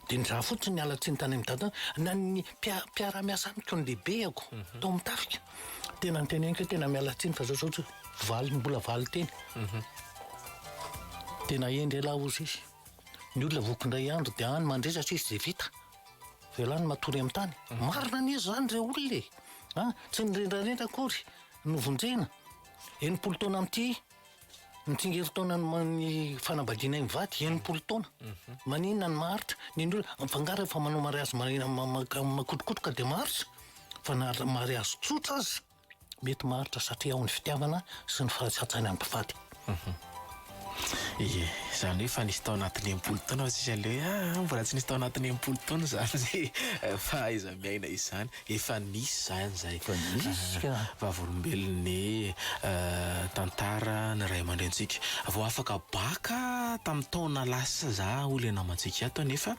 dia nizaha fotsiny ala tsy ny tany amin'ny dada na ny mpiara-miasa amiko ny lehibeako tao mitafika tena nyteneniko tena miala tsiny fa zao ohatry mbola valy teny tena endry lahy ozy izy ny olona vokindray andro dia any mandresatra izy dia vita velany matory amin'ny tany marina ny izy zany reo olona tsy nirendrarendra akory novonjena 80 taona amin'ity nitsingerin-taona ny fanambadiana mivady 80 taona maninona ny maharitra ny olona mifangaro efa manao mariazy makotrokotroka dia maharitra fa na mariazy tsotra azy mety maharitra satria ao ny fitiavana sy ny fahatsatsany amin'ny mpivady Ie, zany hoe fa nisy tao anatin'ny 80 taona sisa aloha mbola tsy nisy tao anatin'ny 80 taona zany zay fahaiza miaina izany efa nisy zany zay vavolombelon'ny tantara ny ray aman-drentsika vao afaka baka tamin'ny taona lasa za olo namantsika ato nefa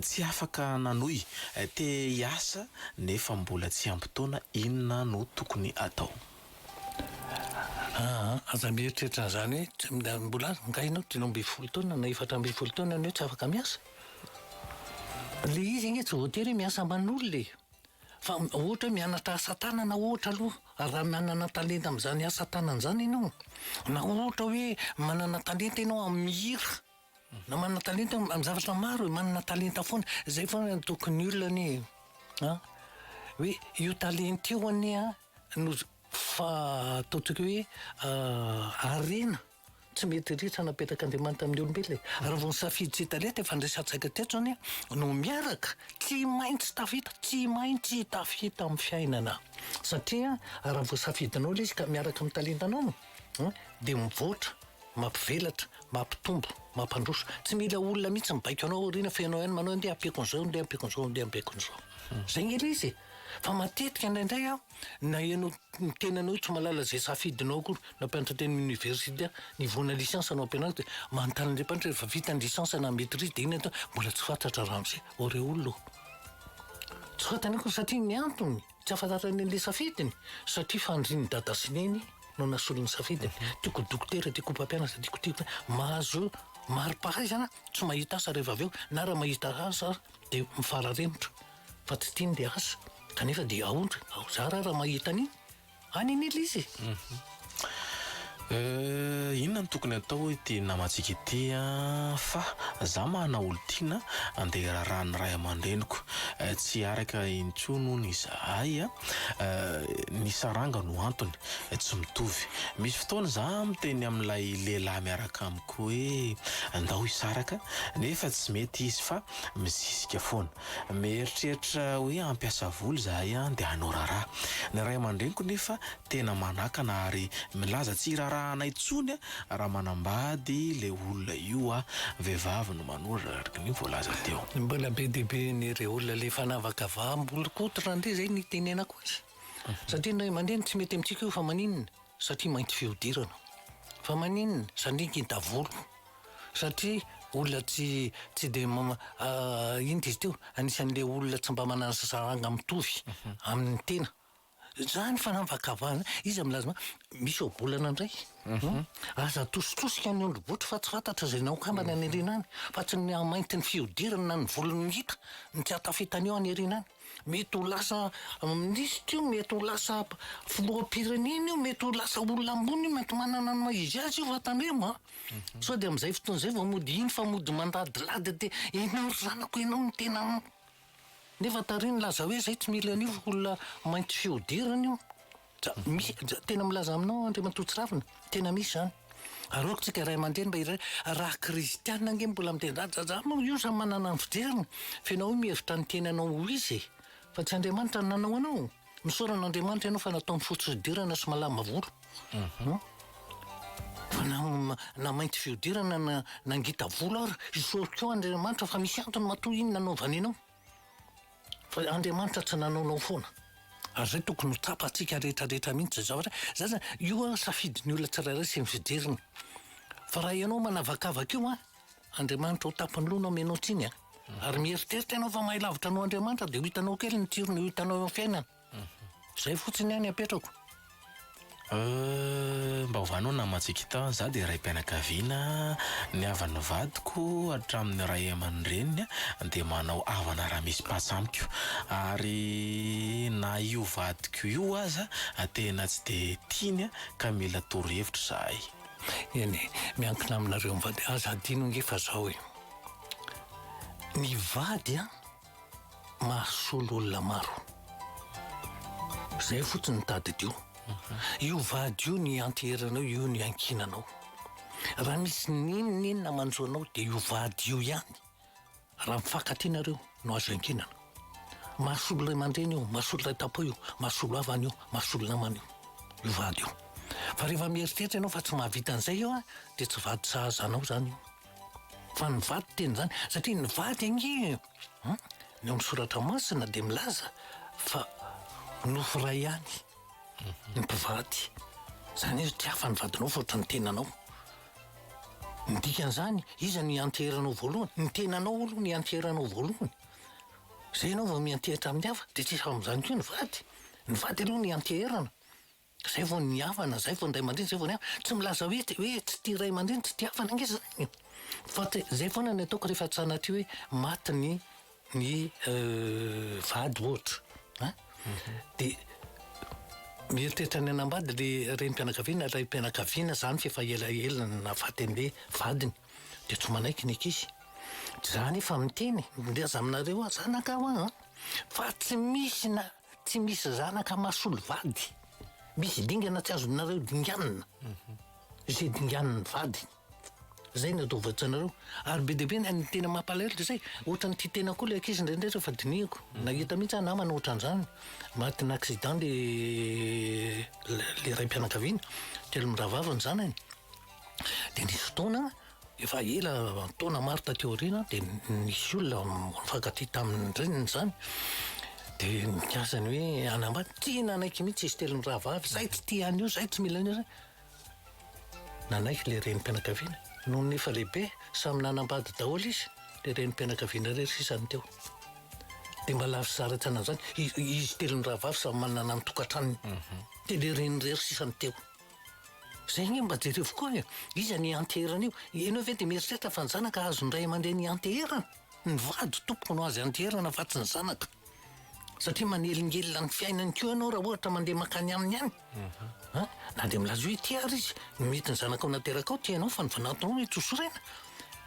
tsy afaka nanohy te hiasa nefa mbola tsy ampy taona inona no tokony atao aza mieritreritra zany hoe mbola ngainao 10 taona na 14 taona ny hoe tsy afaka miasa le izy igny tsy voatery miasa aman'olona fa ohatra hoe mianatra asa tanana ohatra aloha raha manana talenta amin'izany asa tanana zany ianao na ohatra hoe manana talenta ianao amin'ny mihira na manana talenta amin'ny zavatra maro manana talenta foana zay foana tokony olona ny hoe io talenta io any no fa ataontsika hoe arena tsy mety rehetra napetraka Andriamanitra amin'ny olombelona raha vao nisafidy sy talenta efa ndresantsika teto zany no miaraka tsy maintsy tafita amin'ny fiainana satria raha vao safidinao le izy ka miaraka amin'ny talentanao dia mivoatra mampivelatra mampitombo mampandroso tsy mila olona mihitsy mibaiko anao aoriana fa ianao ihany manao ndeha ampeko an'izao ndeha ampeko an'izao ndeha ampeko an'izao zay ny ilay izy fa matetika indraindray na ianao ny tenanao tsy malala zay safidinao akory nampianatra teny université nivona licence anao ampianarana dia manontany Andriamanitra rehefa vita ny licence na maîtrise dia iny atao mbola tsy fantatra raha am'izay ore olona tsy fantaniko satria ny antony tsy afantarany an'ilay safidiny satria fandriny dada sy neny no nasolo ny safidiny tiako dokotera tiako mpampianatra tiako mahazo mari-pahaizana tsy mahita asa rehefa avy eo na raha mahita asa dia mifararemotra fa tsy tiany dia asa kanefa dia aondry zara raha mahita an'iny any in'ila izy inona ny tokony atao hoe ty namantsika ity fa za mahana olo tiana andeha raharahan'ny ray aman-dreniko tsy araka intsono ny zahay ny saranga no antony tsy mitovy misy fotoana za miteny amin'ilay lehilahy miaraka amiko hoe andao hisaraka nefa tsy mety izy fa misisika foana mieritreritra hoe ampiasa voly zahay dia hanao raharaha ny ray aman-dreniko nefa tena manakana ary milaza tsy raharaha anay tsony raha manambady le olona io vehivavy no manora araka ny voalaza teo mbola be dehibe ny re olona le fanavaka vaham-bolokotra ndre zay ny tenenako izy satria na mandeha tsy mety amintsika io fa maninona satria mainty fihodirana fa maninona sandrinkin-tavolo satria olona tsy dia iny izy teo anisan'le olona tsy mba manana sasaranga mitovy amin'ny tena zany fanavakavahana izy amilazima misy obolana indray aza tositosika ny ondrobotra fa tsy fantatra zay naokambany any arinany fa tsy ny mainty ny fihodirana ny volony hita ny tsy atafitany eo any arinany mety ho lasa ministra io mety ho lasa filoham-pirenena io mety ho lasa olona ambony io mety manana ny maizy azy io vatandremo sao dia amin'izay fotoana izay vao mody iny fa mody mandadilady dia ianao zanako ianao ny tena nefa tariny laza hoe zay tsy mila an'io olona mainty fihodirana io misy tena milaza aminao Andriamantoa ravina tena misy zany aroako tsika ray aman-dreny mba iray raha kristianina nge mbola mitendra moa io samy manana ny fijeriny fa ianao mihevitra ny tenanao ho izy fa tsy Andriamanitra nanao anao misoran'Andriamanitra ianao fa natao mifotsidirana sy malama volo fa na mainty fihodirana na nangita volo ary isorokeo Andriamanitra fa misy antony matoa iny nanaovany ianao fa Andriamanitra tsy nanaonao foana ary zay tokony ho tsapatsika rehetrarehetra mihitsy zavatra za io safidiny olona tsirairay sy mifijeriny fa raha ianao manavakavaka io Andriamanitra ho tapany loanao menao tsiny ary mieritreritra ianao fa mahilavitra anao Andriamanitra dia ho hitanao kely ny tirony ho hitanao eo fiainana zay fotsiny any apetrako Mba hovanao namantsika tao za dia ray mpianakaviana ny havana vadiko hatramin'ny ray aman-dreniny dia manao havana raha misy pahasamiko ary na io vadiko io aza tena tsy dia tiany ka mila torohevitra zahay. Eny miankina aminareo mivady aza adino ngefa zao hoe ny vady a mahasolo olona maro zay fotsiny ny tadidio. Io vady io ny anteranao, io ny ankinanao. Raha misy ninona manjoanao dia io vady io ihany. Raha mifankatinareo no azo ankinana. Mahasolo ray aman-dreny io, mahasolo ray tapo io, mahasolo havana io, mahasolo namana io. Io vady io. Fa rehefa mieritreritra ianao fa tsy mahavita an'izay io a dia tsy vady sahazanao zany io. Fa ny vady teny zany satria ny vady ange ny misoratra masina dia milaza fa nofo ray ihany ny mpivady. Zany hoe tsy hafa ny vadinao fa ohatran'ny tenanao. Ny dikan'izany iza ny anteranao voalohany, ny tenanao aloha ny anteranao voalohany. Zay ianao vao mianteritra amin'ny hafa dia tsy hafa amin'izany koa ny vady. Ny vady aloha ny anterana. Zay vao ny havana, zay vao ny ray aman-dreny, zay vao ny havana. Tsy milaza hoe tsy tia ray aman-dreny, tsy tia havana nge zany. Fa zay foana ny ataoko rehefa tsy sanatria hoe maty ny vady ohatra. Dia mieritreritra ny anambady le renim-pianakaviana, ray mpianakaviana zany fefa elaela nahafaty an'le vadiny dia tsy manaiky ny ankizy. Zany efa miteny milaza aminareo a zanaka ho fa tsy misy zanaka mahasolo vady. Misy dingana tsy azonareo dinganina. Izay dinganiny vady. Zay ny atao vatsanareo. Ary be deabe ny tena mampalahelo zay. Ohatran'ny ty tena koa le ankizy ndraindray fa dinihako. Nahita mihitsy aho namana ohatran'izany. Maty ny accident le ray mpianakaviana. Telo miravava ny zanany. Dia nisy fotoana efa ela taona maro taty aoriana dia nisy olona mifankatia tamin'ny reniny zany. Dia mikasany hoe anambady tia nanaiky mihitsy izy telo miravavy. Zay tsy tia an'io, zay tsy mila an'io zay. Nanaiky le renim-pianakaviana. Noho nefa lehibe samy nanambady daholo izy le renim-pianakaviana rery sisany teo. Dia mba lavy saratra an'izany izy telo miravavy samy manana ny tokantranony. Dia le reny rery sisany teo. Zay nge mba jerevy koa e. Iza ny anterana io. Ianao ve dia mieritreritra fa ny zanaka azo ny ray aman-dreny anterana. Ny vady tompoko no azy anterana fa tsy ny zanaka. Satria manelingelina ny fiainany koa ianao raha ohatra mandeha makany aminy ihany. Na dia milaza hoe tia ary izy. Mety ny zanaka ao nateraka ao tianao fa ny vanatonao hoe tsosorena.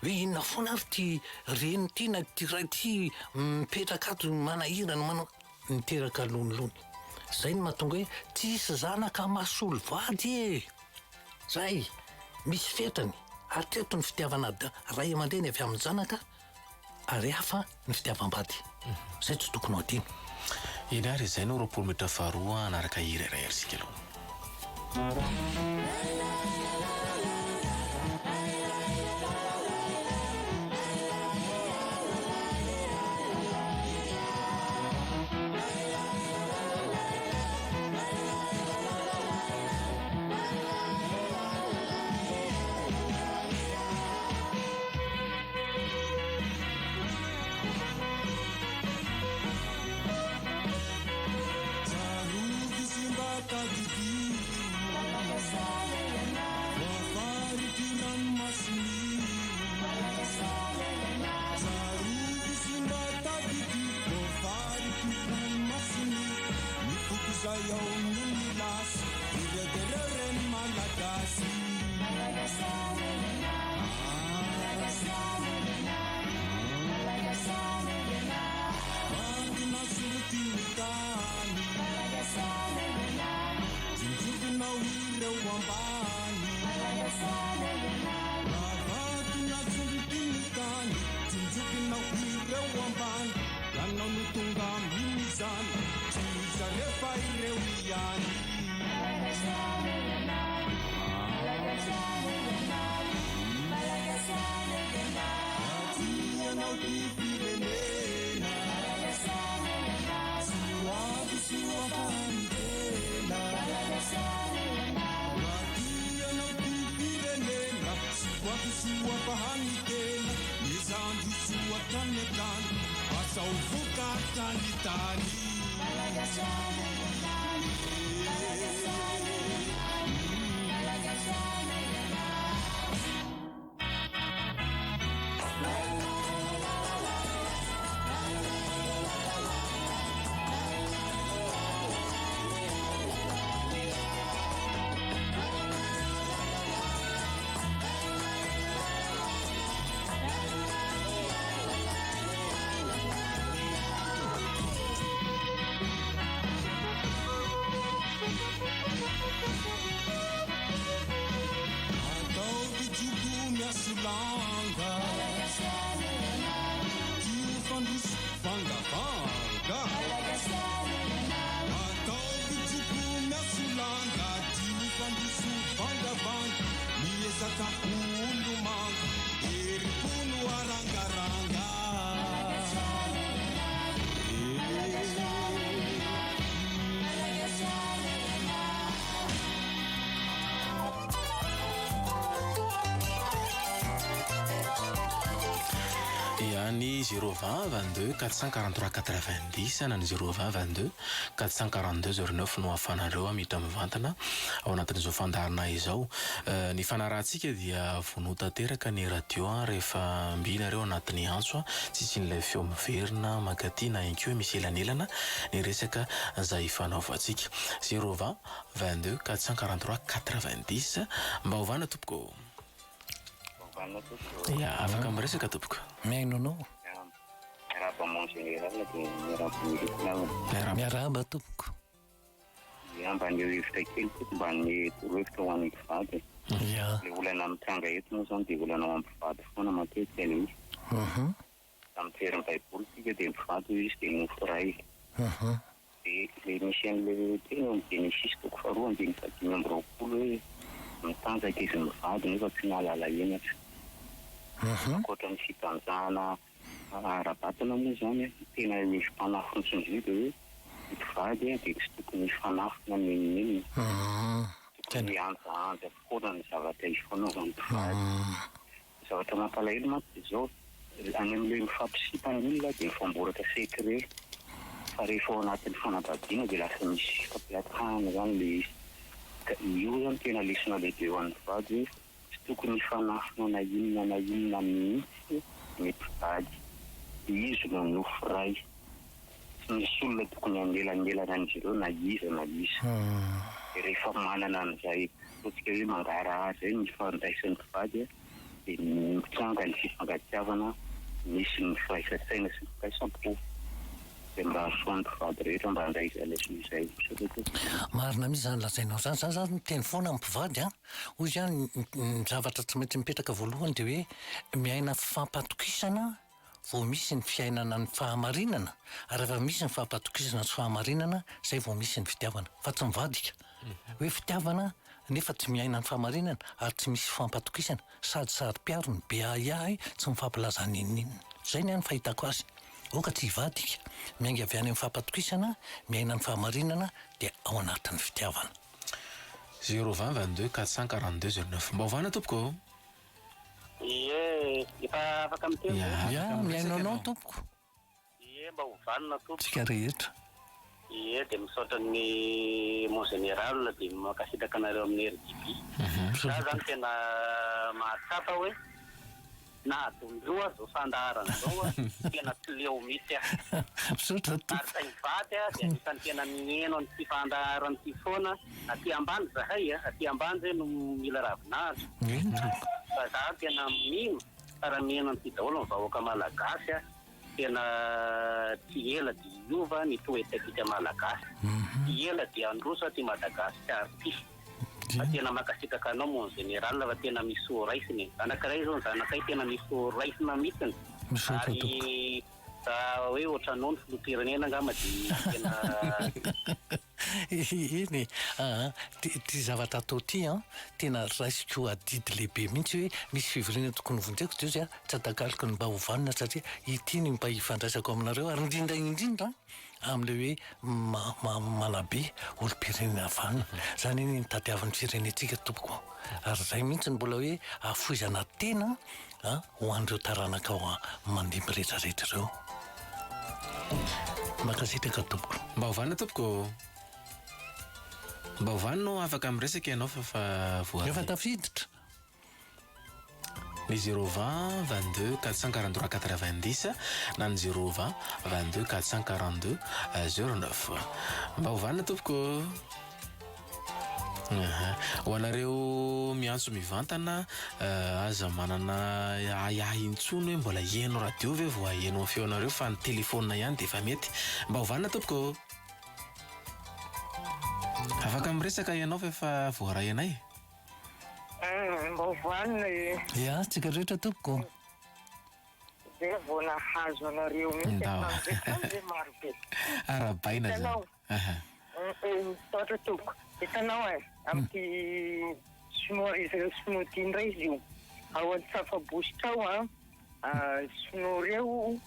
Hoe inona foana ary ty reny ty na ty ray ty mipetraka ato manahirana manao niteraka lonolony. Zay ny mahatonga hoe tsisy zanaka mahasolo vady e. Zay misy fetrany. Hatreto ny fitiavana ray aman-dreny avy amin'ny zanaka ary hafa ny fitiavam-bady. Zay tsy tokony ho adino. Iny ary izay no roapolo minitra faharoa anaraka hira iray arsika aloha. ny 020 22 443 90 na ny 020 22 442 09 no afanareo amitra mivantana ao anatin'izao fandarina izao. Ny fanarantsika dia vono tanteraka ny radio rehefa mbinareo anatin'ny antso tsisy n'ilay feo miverina magatina inko misy elanelana ny resaka zay fanaovantsika 020 22 443 90 mba hovana tompoko. Ya, afaka miresaka tompoko. Miaino anao. Miarahaba tompoko. Mba ny hevitra kely mba ny torohevitra ho an'ny mpivady. Le olana mitranga eto moa zany dia olana ho ampivady foana matetika ilay izy. Amin'ny toerany baiboly tsika dia mpivady izy dia nofo ray. Dia le misy an'ilay tena amin'ny Genesis toko faharoa andiny fadimy amby roapolo hoe mitanjaka izy mivady nefa tsy nahalala henatra. Ankoatra ny fitanjahana ara-batana moa zany tena misy mpanafo ny tsindry dia hoe mpivady dia tsy tokony fanafina nenonenony. Tokony anja foana ny zavatra ifanaovana mpivady. Zavatra mampalahelo mantsy izao any amin'ilay mifampisipana olona dia mifamboraka sekret fa rehefa ao anatin'ny fanambadiana dia lasa misy fampiakana zany le izy. Io zany tena lesona lehibe ho an'ny mpivady hoe tsy tokony fanafina na inona mihitsy ny mpivady. Izy no nofo ray. Tsy misy olona tokony anelanelana an'izy ireo na iza na iza. Rehefa manana an'izay totsika hoe mangara azy ny fandraisan'ny mpivady dia mitranga ny fifangatiavana misy ny firaisan-tsaina sy ny firaisan-po. Dia mba ahasoan'ny mpivady rehetra mba handray izay lesona izay. Marina mihitsy zany lazainao zany. Zany zany teny foana amin'ny mpivady a. Hoy zany ny zavatra tsy maintsy mipetraka voalohany dia hoe miaina fampatokisana vao misy ny fiainana ny fahamarinana. Ary rehefa misy ny fampatokisana sy fahamarinana zay vao misy ny fitiavana. Fa tsy mivadika hoe fitiavana nefa tsy miaina ny fahamarinana ary tsy misy fampatokisana sady sary-piaro ny be ahiahy tsy mifampilaza ninninina. Zay ny any fahitako azy. Oka tsy hivadika miainga avy any amin'ny fampatokisana miaina ny fahamarinana dia ao anatin'ny fitiavana. 020 22 442 09 mba hovana tompoko. Efa afaka miteny. Ya, miaino anao tompoko. Mba hovanona tompoko. Tsika rehetra. Dia misaotra ny mon général dia makasitaka anareo amin'ny RDP. Za zany tena mahatsapa hoe na adondroa zao fandaharana zao tena tsy leo mity misaotra tompoko. Ary ivady dia anisany tena mieno an'ity fandaharana ity foana. Aty ambany zahay aty ambany zay no mila ravinahitra. Fa za tena mino raha mieno an'ity daholo ny vahoaka malagasy tena tsy ela dia iova ny toetakika malagasy. Tsy ela dia androso aty Madagasikara ity. Fa tena makasitaka anao mon général fa tena misy oraisiny. Anankiray zao ny zanakay tena misy oraisina mihitsiny. Ary hoe ohatranao ny filoham-pirenena angamba dia tena iny ty zavatra atao ty tena raisiko adidy lehibe mihitsy hoe misy fivoriana tokony vonjeko dia izy tsy adakaloko ny mba hovanina satria ity ny mba hifandraisako aminareo ary indrindra amin'ilay hoe malabe olo-pirenena avana zany iny ny tadiavin'ny firenetsika tompoko. Ary zay mihitsy ny mbola hoe afoizana tena ho an'ireo taranaka mandimby rehetrarehetra ireo. Makasitraka tompoko. Mba hovana tompoko. Mba hovana no afaka miresaka ianao fa voa. Efa tafiditra. Ny 020 22 443 90 na ny 020 22 442 09 mba hovana tompoko. Ho anareo miantso mivantana aza manana ahiahy intsony hoe mbola heno radio ve vo aheno feo anareo fa ny telefônina ihany dia efa mety. Mba hovana tompoko. Afaka miresaka ianao fa efa voaray anay. Mba hovanina Ya, tsika rehetra tompoko. dia vao nahazo anareo mihitsy amin'izay marobe. Arabaina zany. Misaotra tompoko. Hitanao amin'ity smoothie indray izy io. Ao an-tsafabositra ao sinoa ireo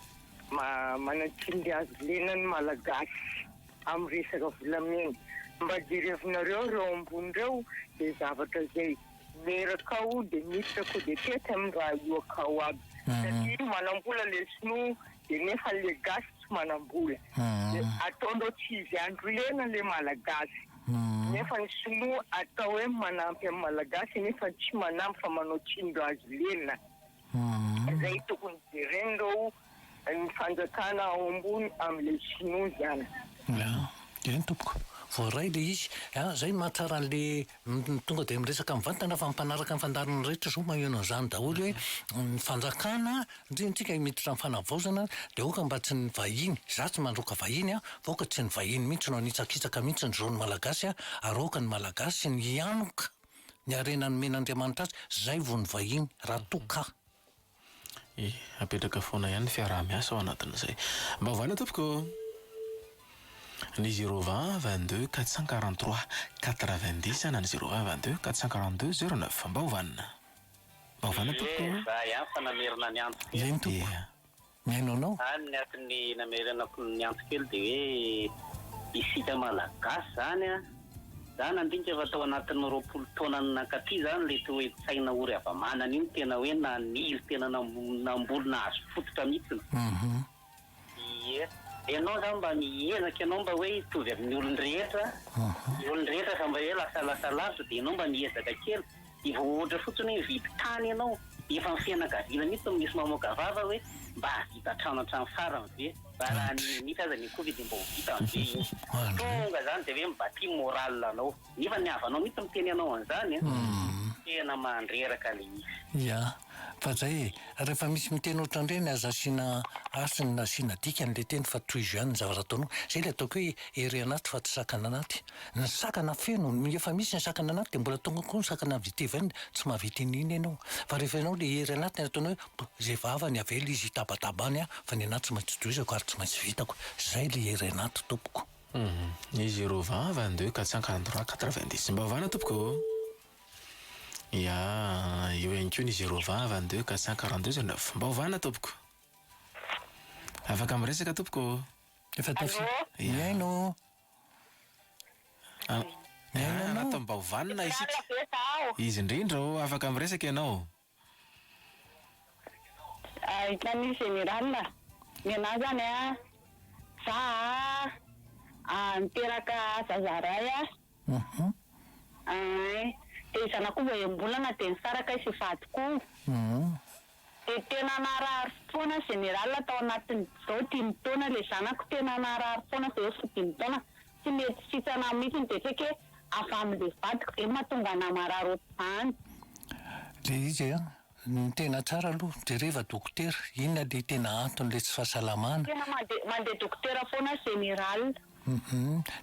manatsily azy lenany malagasy amin'ny resaka volamena. Mba jerevinareo ireo ambony ireo dia zavatra izay meraka ao dia misy ko dia tety amin'ny raha io akao aby. Satria manam-bola le sinoa dia nefa le gasy tsy manam-bola. Ataondreo tsy izy andro lena le malagasy. Nefa ny sinoa atao hoe manampy amin'ny malagasy nefa tsy manampy fa manao tsindro azy lena. Zay tokony jerenireo ny fanjakana ao ambony amin'le sinoa zany. Dia ny tompoko voaray le izy zay mahatsara an'le tonga dia miresaka mivantana fa mpanaraka ny fandariny rehetra zao maheno an'izany daholo hoe ny fanjakana indrindritsika miditra amin'ny fanavaozana dia oka mba tsy ny vahiny za tsy mandroaka vahiny fa oka tsy ny vahiny mihitsy no anitsakitsaka mihitsy ny zaony malagasy aroka ny malagasy ny anoka ny arena ny men'Andriamanitra azy zay vo ny vahiny raha toka apetraka foana ihany ny fiaraha-miasa ao anatin'izay mba hovaina tompoko ny 020 22 443 90 na ny 020 22 442 09 mba hovanina tompoko za ihany fa namerina ny antoko zay tompoko miaino anao ny atin'ny nameranako ny antoko kely dia hoe isika malagasy zany za nandinka efa tao anatin'ny 20 taona nankaty zany le to hoe tsaina ory avamanana iny tena hoe nanily tena nambolona azo fototra mihitsy ianao zany mba miezaka ianao mba hoe hitovy amin'ny olony rehetra ny olony rehetra fa mba hoe lasalasa lavitra dia ianao mba miezaka kely dia vao ohatra fotsiny hoe vidy tany ianao efa ny fianakaviana mihitsy misy mamoaka vava hoe mba vita trano hatrany farany ve mba raha nihita aza ny covid mba ho vita am've tonga zany dia hoe mibati moral anao nefa ny havanao mihitsy miteny anao an'izany tena mandreraka le izy fa zay rehefa misy miteny ohatran'ireny aza asiana asiny na asiana dikany le teny fa toy izy ihany ny zavatra ataonao zay le ataoko hoe ery anaty fa tsy sakana anaty ny sakana feno efa misy ny sakana anaty dia mbola tonga koa ny sakana vitevany tsy mahavita in'iny ianao fa rehefa ianao le ery anaty ny ataonao hoe zay vavany avela izy hitabatabany fa ny anaty tsy maintsy toizako ary tsy maintsy vitako zay le ery anaty tompoko ny 020 22 443 90 mba hovana tompoko io ihany koa ny 020 22 442 09 mba hovana tompoko afaka miresaka tompoko efa miaino anatao mba hovanina isika izy indrindra afaka miresaka ianao ahitany général miana zany za niteraka zazaray dia zanako mba embolana dia nisaraka isy vadiko dia tena narary foana général tao anatin'ny zao 5 taona le zanako tena narary foana dia oso 5 taona tsy mety sitsana mihitsy dia feke avy amin'le vadiko dia mahatonga namarary ohatr'izany le izy ny tena tsara aloha jereva dokotera inona le tena anton'le tsy fahasalamana tena mandeha dokotera foana général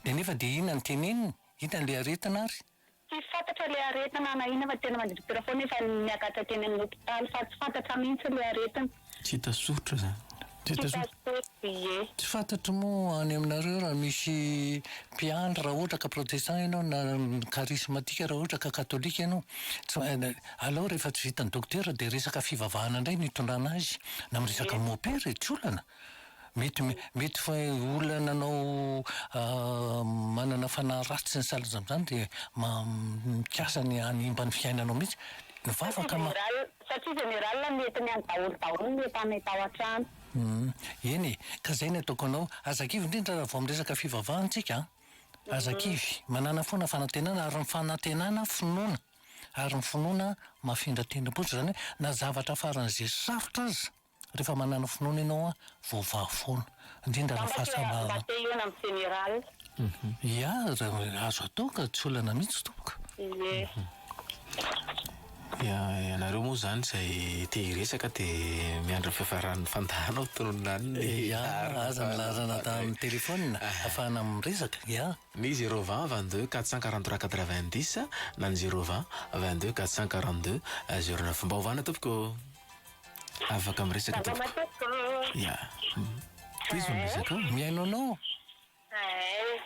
dia nefa dia inona ny teneniny inona le aretina ary tsy fantatra le aretina na inona fa tena mandeha dokotera foana efa miakatra teny amin'ny hôpitaly fa tsy fantatra mihitsy le aretina tsy hita soritra zany tsy fantatro moa any aminareo raha misy mpiandry raha ohatra ka protestant ianao na karismatika raha ohatra ka katolika ianao alao rehefa tsy vitany dokotera dia resaka fivavahana indray nitondrana azy na miresaka mopera tsy olana mety fa olana anao manana fanahy ratsy ny salaza amin'izany dia mikasa ny animba ny fiainanao mihitsy mivavaka satria général mety ny any daholo mety any tao an-trano eny ka zay ny ataoko anao azakivy indrindra raha vao miresaka fivavahantsika azakivy manana foana fanantenana ary ny fanantenana finoana ary ny finoana mafindra tendrombohitra zany hoe na zavatra faran'izay sarotra azy rehefa manana finoana ianao voavaha foana indrindra raha fahasamahana azo atao ka tsy olana mihitsy tompoka ianareo moa zany zay te hiresaka dia miandra fiafaran'ny fandahanao tononany aza milarana tamin'ny telefônina ahafahana miresaka ny 020 22 443 90 na ny 020 22 442 09 mba hovana tompoko afaka miresaka tompoko toizy miresaka miaino anao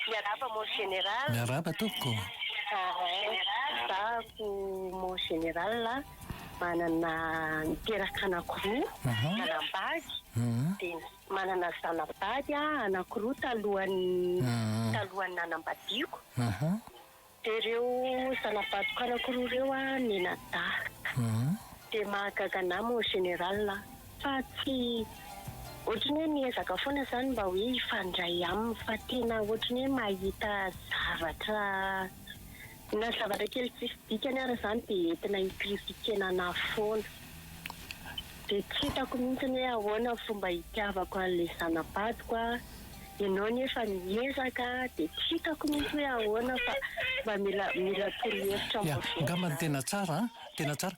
miaraba mo général miaraba tompoko zako mo général manana niteraka anakiroa anambady dia manana zanabady anakiroa talohan'ny nanambadiako dia ireo zanabadiko anakiroa ireo ninadaka dia mahagaga ana mo général fa tsy ohatrany hoe miezaka foana zany mba hoe hifandray aminy fa tena ohatrany hoe mahita zavatra na zavatra kely tsisy dikany ary zany dia entina hikritikenana foana. Dia tsy hitako mihitsy hoe ahoana fomba hitiavako an'ilay zanabadiko a. Ianao nefa miezaka dia tsy hitako mihitsy hoe ahoana fa mba mila torohevitra angambany tena tsara tena tsara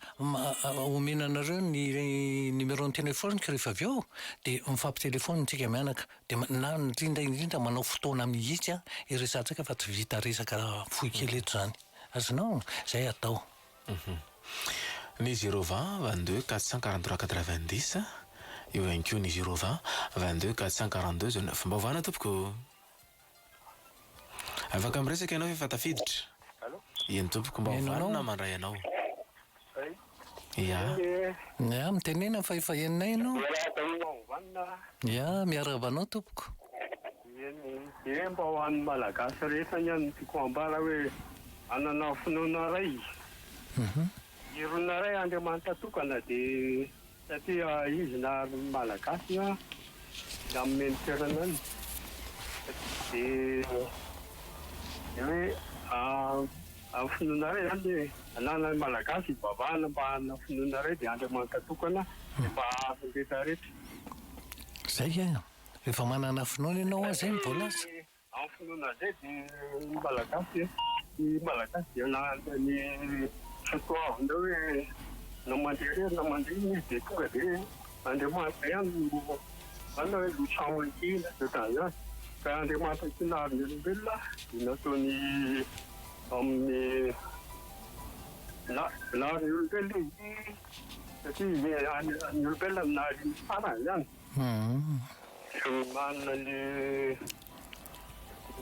omenanareo ny numéro-ny téléphone-ko rehefa avy eo dia mifampitelefona tsika mianaka dia na indrindra manao fotoana mihitsy a iresantsika fa tsy vita resaka fohy kely eto zany azonao zay atao. Ny 020 22 443 90 eo ihany koa ny 020 22 442 09 mba ovana tompoko. Afaka miresaka ianao efa tafiditra. Eny tompoko mba ovana na mandray ianao. Ya mitenena fa efa enina ianao. Ya miarabanao tompoko. Eny mba ho an'ny malagasy rehetra ihany tiako ambara hoe anana finoana ray. Irona ray Andriamanitra tokana dia satria izy na malagasy a na amin'ny toerana any dia hoe amin'ny finoana ray zany dia anana malagasy bavahana mba hanana finoana ray dia Andriamanitra tokana dia mba hahazo rehetrarehetra. Zay a rehefa manana finoana ianao a zay mivolaza. Amin'ny finoana zay dia ny malagasy dia ny sotoavindreo hoe na mandeha rery na mandeha izy dia tonga dia Andriamanitra ihany ana hoe losamolokina zany ka Andriamanitra tsy naharon'ny olombelona dia nataony amin'ny naharon'ny olombelona izy satria ny olombelona naharon'ny farany zany. Manana le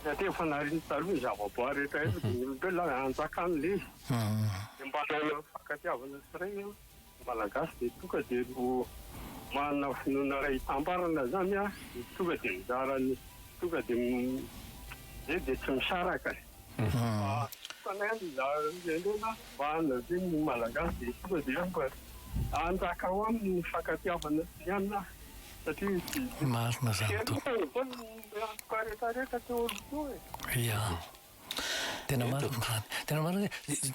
satria efa naharon'ny taloha ny zavaboary rehetra rehetra dia ny olombelona anjakany le dia mba hanana fankatiavana tsiray malagasy dia tonga dia no manana finoana ray tambarana zany a tonga dia mizarany tonga dia zay dia tsy misaraka. Fanay zarana mba hanana zay ny malagasy dia tonga dia mba anjaka ao amin'ny fankatiavana sy ihany satria marina zany to. Rehetrarehetra teo olo ya tena marina tena marina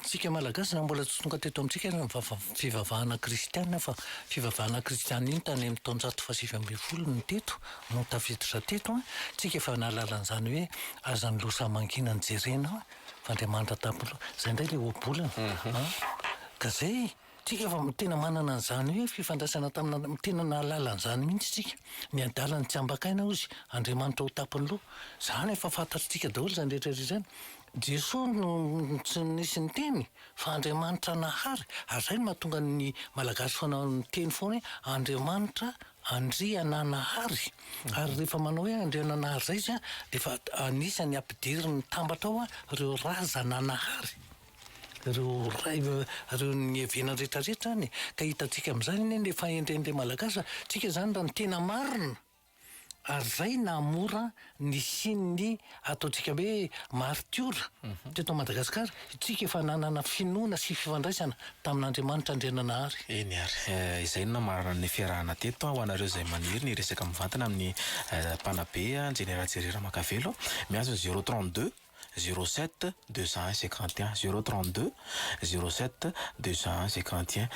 tsika malagasy na mbola tsy tonga teto amintsika fivavahana kristianina fa fivavahana kristianina iny tany amin'ny taona 1970 ny teto no tafiditra teto a tsika efa nahalala an'izany hoe azany losa mankina ny jerena fa Andriamanitra tampolo zay ndray le obolana ka zay tsika efa tena manana an'izany hoe fifandraisana tamina tena nahalala an'izany mihitsy tsika miadalany tsy ambakaina ozy Andriamanitra ho tapony loha zany efa fantatritsika daholo zany rehetrarehetra zany. Jesosy no tsy nisy ny teny fa Andriamanitra nahary ary zay no mahatonga ny malagasy foana ny teny foana hoe Andriamanitra andriana nahary ary rehefa manao hoe andriana nahary zay izy a dia efa anisany ampidiry ny tambatra ao a ireo razana nahary ireo ny evena rehetrarehetra any ka hitantsika amin'izany iny le fahendrendre malagasy tsika zany raha ny tena marina ary zay namora ny sinny ataontsika hoe martiora teto Madagasikara tsika efa nanana finoana sy fifandraisana tamin'Andriamanitra andriana nahary. Eny ary izay no namarana ny fiarahana teto ho anareo izay maniry ny resaka mivantana amin'ny mpanabe General Jerera Makavelo miantso 032 07 251 032 07 251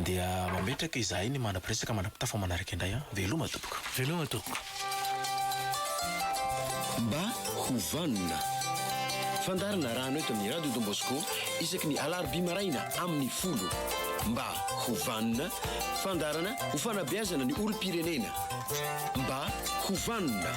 dia mametraka izahay ny manam-piresaka manam-pitafa manaraka indray veloma tompoko veloma tompoko mba hovanina fandarana rano eto amin'ny Radio Don Bosco isaky ny alarobia maraina amin'ny 10 mba hovanina fandarana ho fanabeazana ny olom-pirenena mba hovanina